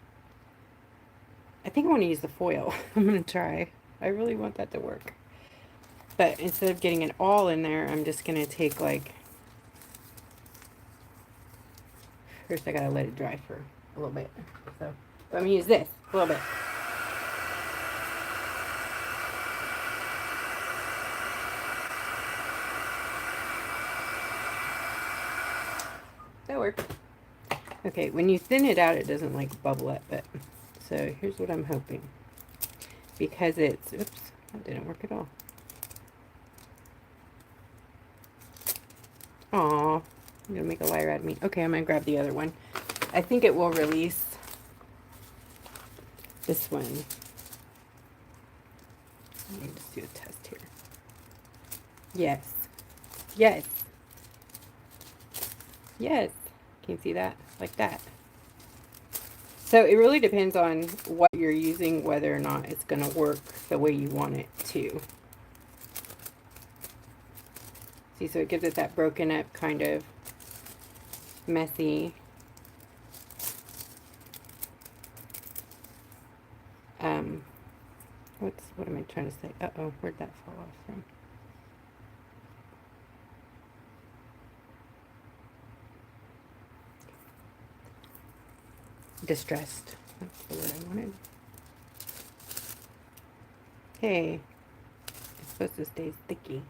I think I want to use the foil. I'm going to try. I really want that to work. But instead of getting it all in there, I'm just going to take like, first I got to let it dry for a little bit. So I'm going to use this a little bit. That worked. Okay, when you thin it out, it doesn't like bubble up, but so here's what I'm hoping. Because it's, oops, that didn't work at all. Aw, I'm gonna make a liar out of me. Okay, I'm gonna grab the other one. I think it will release this one. Let me just do a test here. Yes. Yes. Yes. Can you see that? Like that. So it really depends on what you're using, whether or not it's going to work the way you want it to. See, so it gives it that broken up kind of messy what am I trying to say? Uh-oh, where'd that fall off from? Distressed. That's the word I wanted. Hey, it's supposed to stay sticky.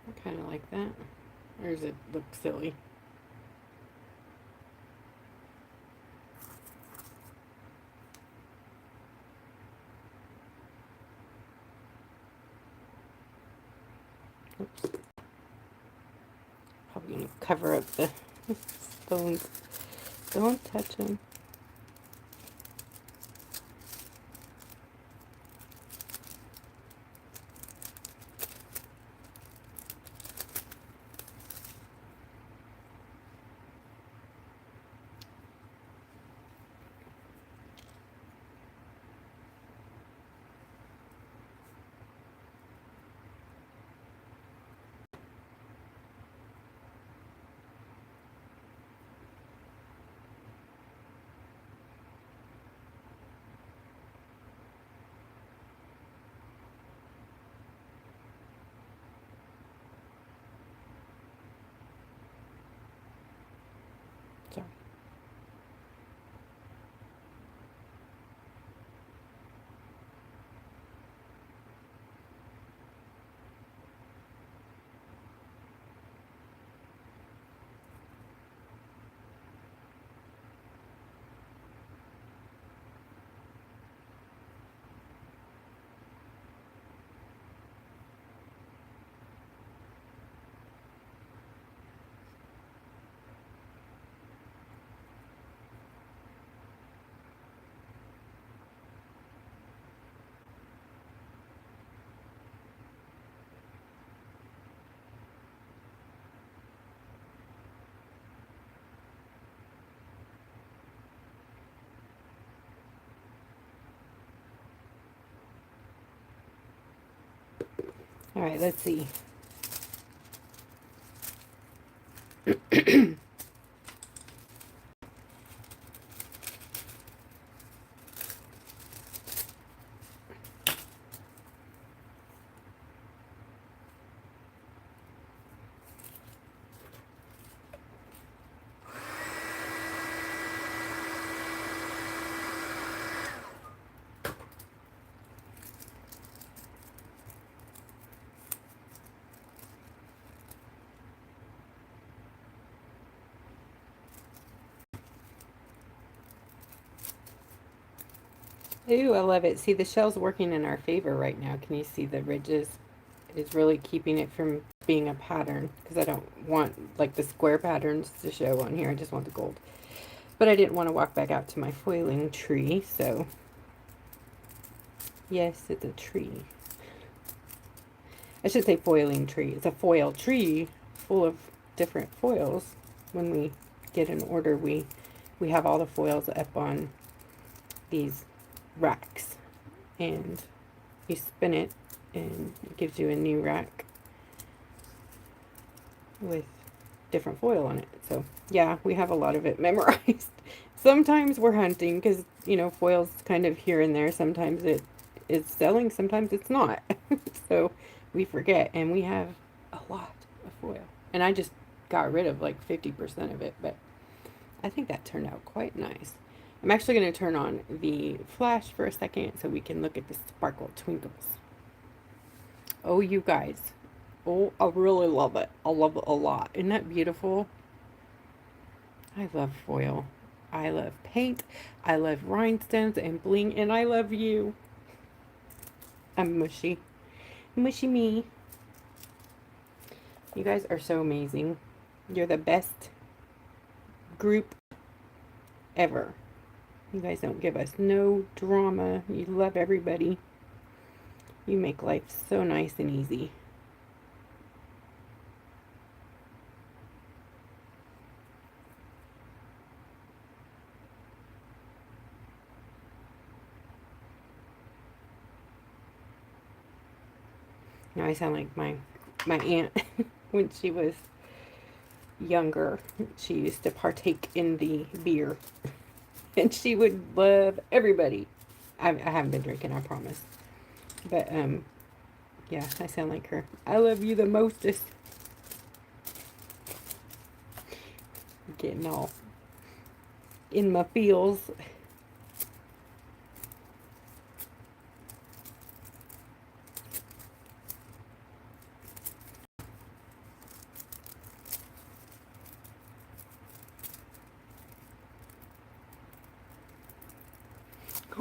I kind of like that. Or does it look silly? Oops. Probably going to cover up the stones. Don't touch them. Sorry. All right, let's see. Ooh, I love it. See, the shell's working in our favor right now. Can you see the ridges? It's really keeping it from being a pattern because I don't want like the square patterns to show on here. I just want the gold. But I didn't want to walk back out to my foiling tree, so yes, it's a tree. I should say foiling tree. It's a foil tree full of different foils. When we get an order, we have all the foils up on these racks, and you spin it and it gives you a new rack with different foil on it. So yeah, we have a lot of it memorized. Sometimes we're hunting because, you know, foil's kind of here and there. Sometimes it is selling, sometimes it's not. So we forget, and we have a lot of foil. And I just got rid of like 50% of it, but I think that turned out quite nice. I'm actually going to turn on the flash for a second so we can look at the sparkle twinkles. Oh, you guys. Oh, I really love it. I love it a lot. Isn't that beautiful? I love foil. I love paint. I love rhinestones and bling. And I love you. I'm mushy. Mushy me. You guys are so amazing. You're the best group ever. You guys don't give us no drama. You love everybody. You make life so nice and easy. Now I sound like my aunt when she was younger. She used to partake in the beer. And she would love everybody. I haven't been drinking, I promise. But, yeah, I sound like her. I love you the mostest. Getting all in my feels.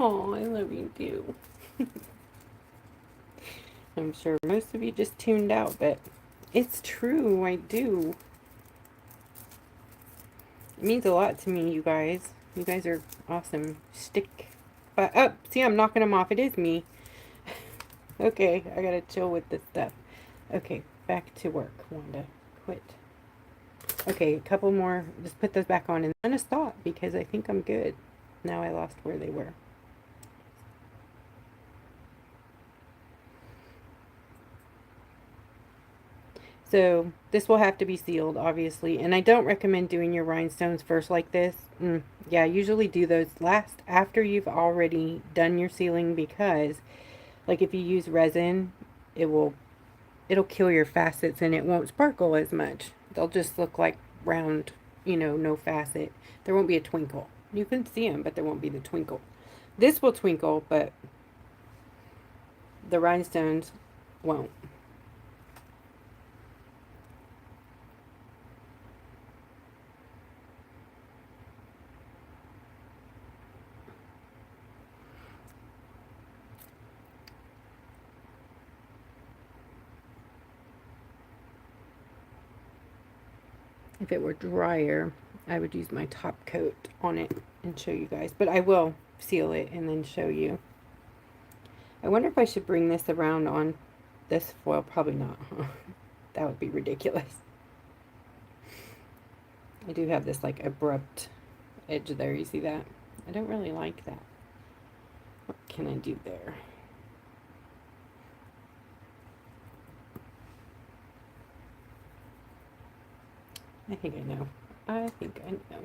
Oh, I love you too. I'm sure most of you just tuned out, but it's true, I do. It means a lot to me, you guys. You guys are awesome. Stick. But, oh, see, I'm knocking them off. It is me. Okay, I gotta chill with this stuff. Okay, back to work, Wanda. Quit. Okay, a couple more. Just put those back on and I'm gonna stop because I think I'm good. Now I lost where they were. So this will have to be sealed, obviously. And I don't recommend doing your rhinestones first like this. Yeah, usually do those last after you've already done your sealing because, like, if you use resin, it'll kill your facets and it won't sparkle as much. They'll just look like round, no facet. There won't be a twinkle. You can see them, but there won't be the twinkle. This will twinkle, but the rhinestones won't. If it were drier, I would use my top coat on it and show you guys. But I will seal it and then show you. I wonder if I should bring this around on this foil. Probably not, huh? That would be ridiculous. I do have this like abrupt edge there. You see that? I don't really like that. What can I do there? I think I know. I think I know.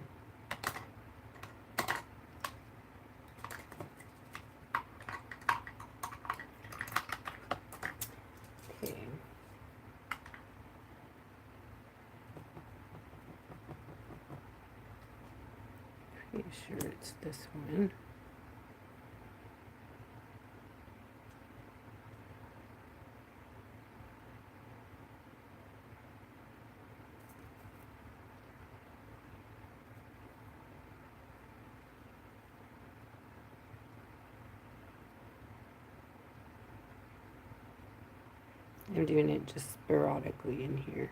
Okay. Pretty sure it's this one. I'm doing it just sporadically in here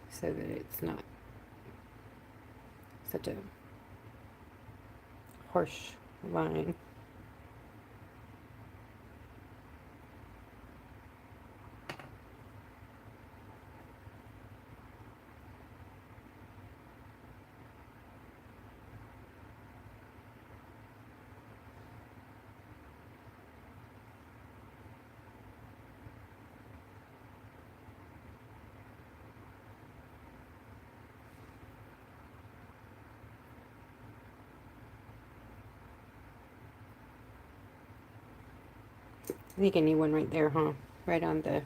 so that it's not such a harsh line. I think I need one right there, huh? Right on the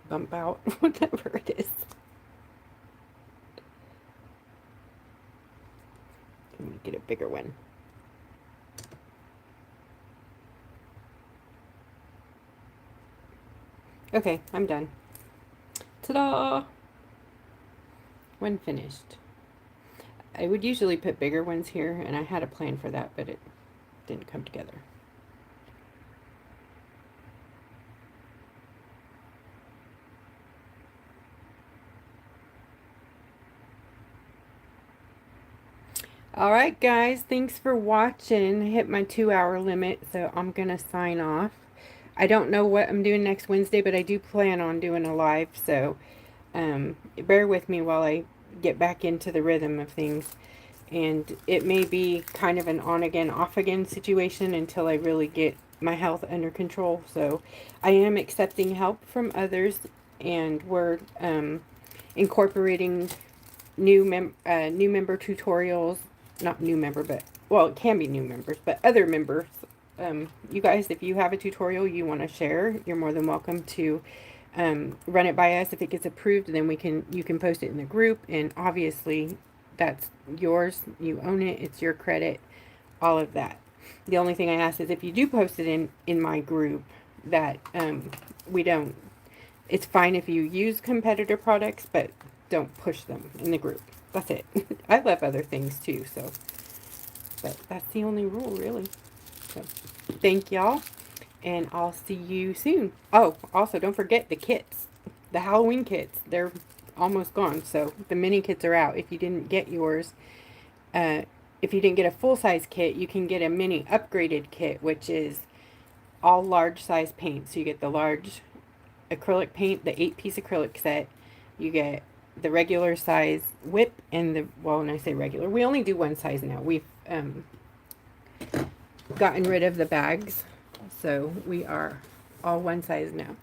bump out, whatever it is. Let me get a bigger one. Okay, I'm done. Ta-da! One finished. I would usually put bigger ones here, and I had a plan for that, but it didn't come together. All right, guys, thanks for watching. I hit my 2-hour limit, so I'm going to sign off. I don't know what I'm doing next Wednesday, but I do plan on doing a live, so bear with me while I get back into the rhythm of things. And it may be kind of an on-again, off-again situation until I really get my health under control. So I am accepting help from others, and we're incorporating new member tutorials. Not new member, but, well, it can be new members, but other members. You guys, if you have a tutorial you want to share, you're more than welcome to run it by us. If it gets approved, then you can post it in the group, and obviously that's yours. You own it. It's your credit. All of that. The only thing I ask is if you do post it in my group, that we don't. It's fine if you use competitor products, but don't push them in the group. That's it. I love other things too, so, but that's the only rule, really. So, thank y'all, and I'll see you soon. Oh, also, don't forget the kits. The Halloween kits. They're almost gone, so the mini kits are out. If you didn't get yours, if you didn't get a full-size kit, you can get a mini upgraded kit, which is all large size paint. So you get the large acrylic paint, the 8-piece acrylic set. You get the regular size whip and the, well, when I say regular, we only do one size now. We've gotten rid of the bags, so we are all one size now.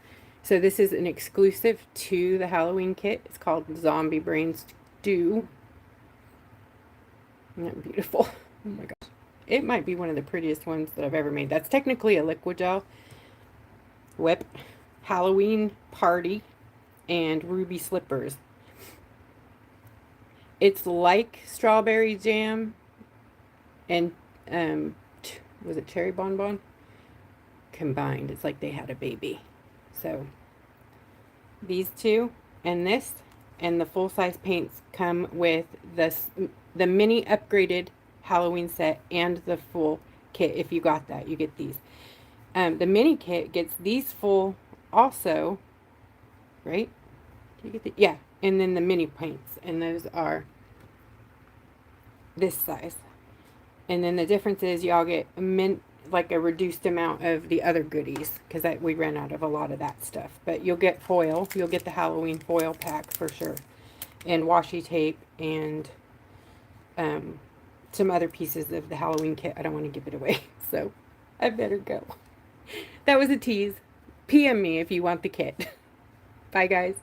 So this is an exclusive to the Halloween kit. It's called Zombie Brain Stew. Isn't that beautiful? Oh my gosh. It might be one of the prettiest ones that I've ever made. That's technically a liquigel whip, Halloween party, and ruby slippers. It's like strawberry jam and was it cherry bonbon combined. It's like they had a baby. So these two and this and the full-size paints come with the mini upgraded Halloween set and the full kit. If you got that, you get these. The mini kit gets these full also, right? Do you get the, yeah, and then the mini paints, and those are this size. And then the difference is y'all get like a reduced amount of the other goodies, because we ran out of a lot of that stuff. But you'll get foil. You'll get the Halloween foil pack for sure, and washi tape, and some other pieces of the Halloween kit. I don't want to give it away, so I better go. That was a tease. PM me if you want the kit. Bye, guys.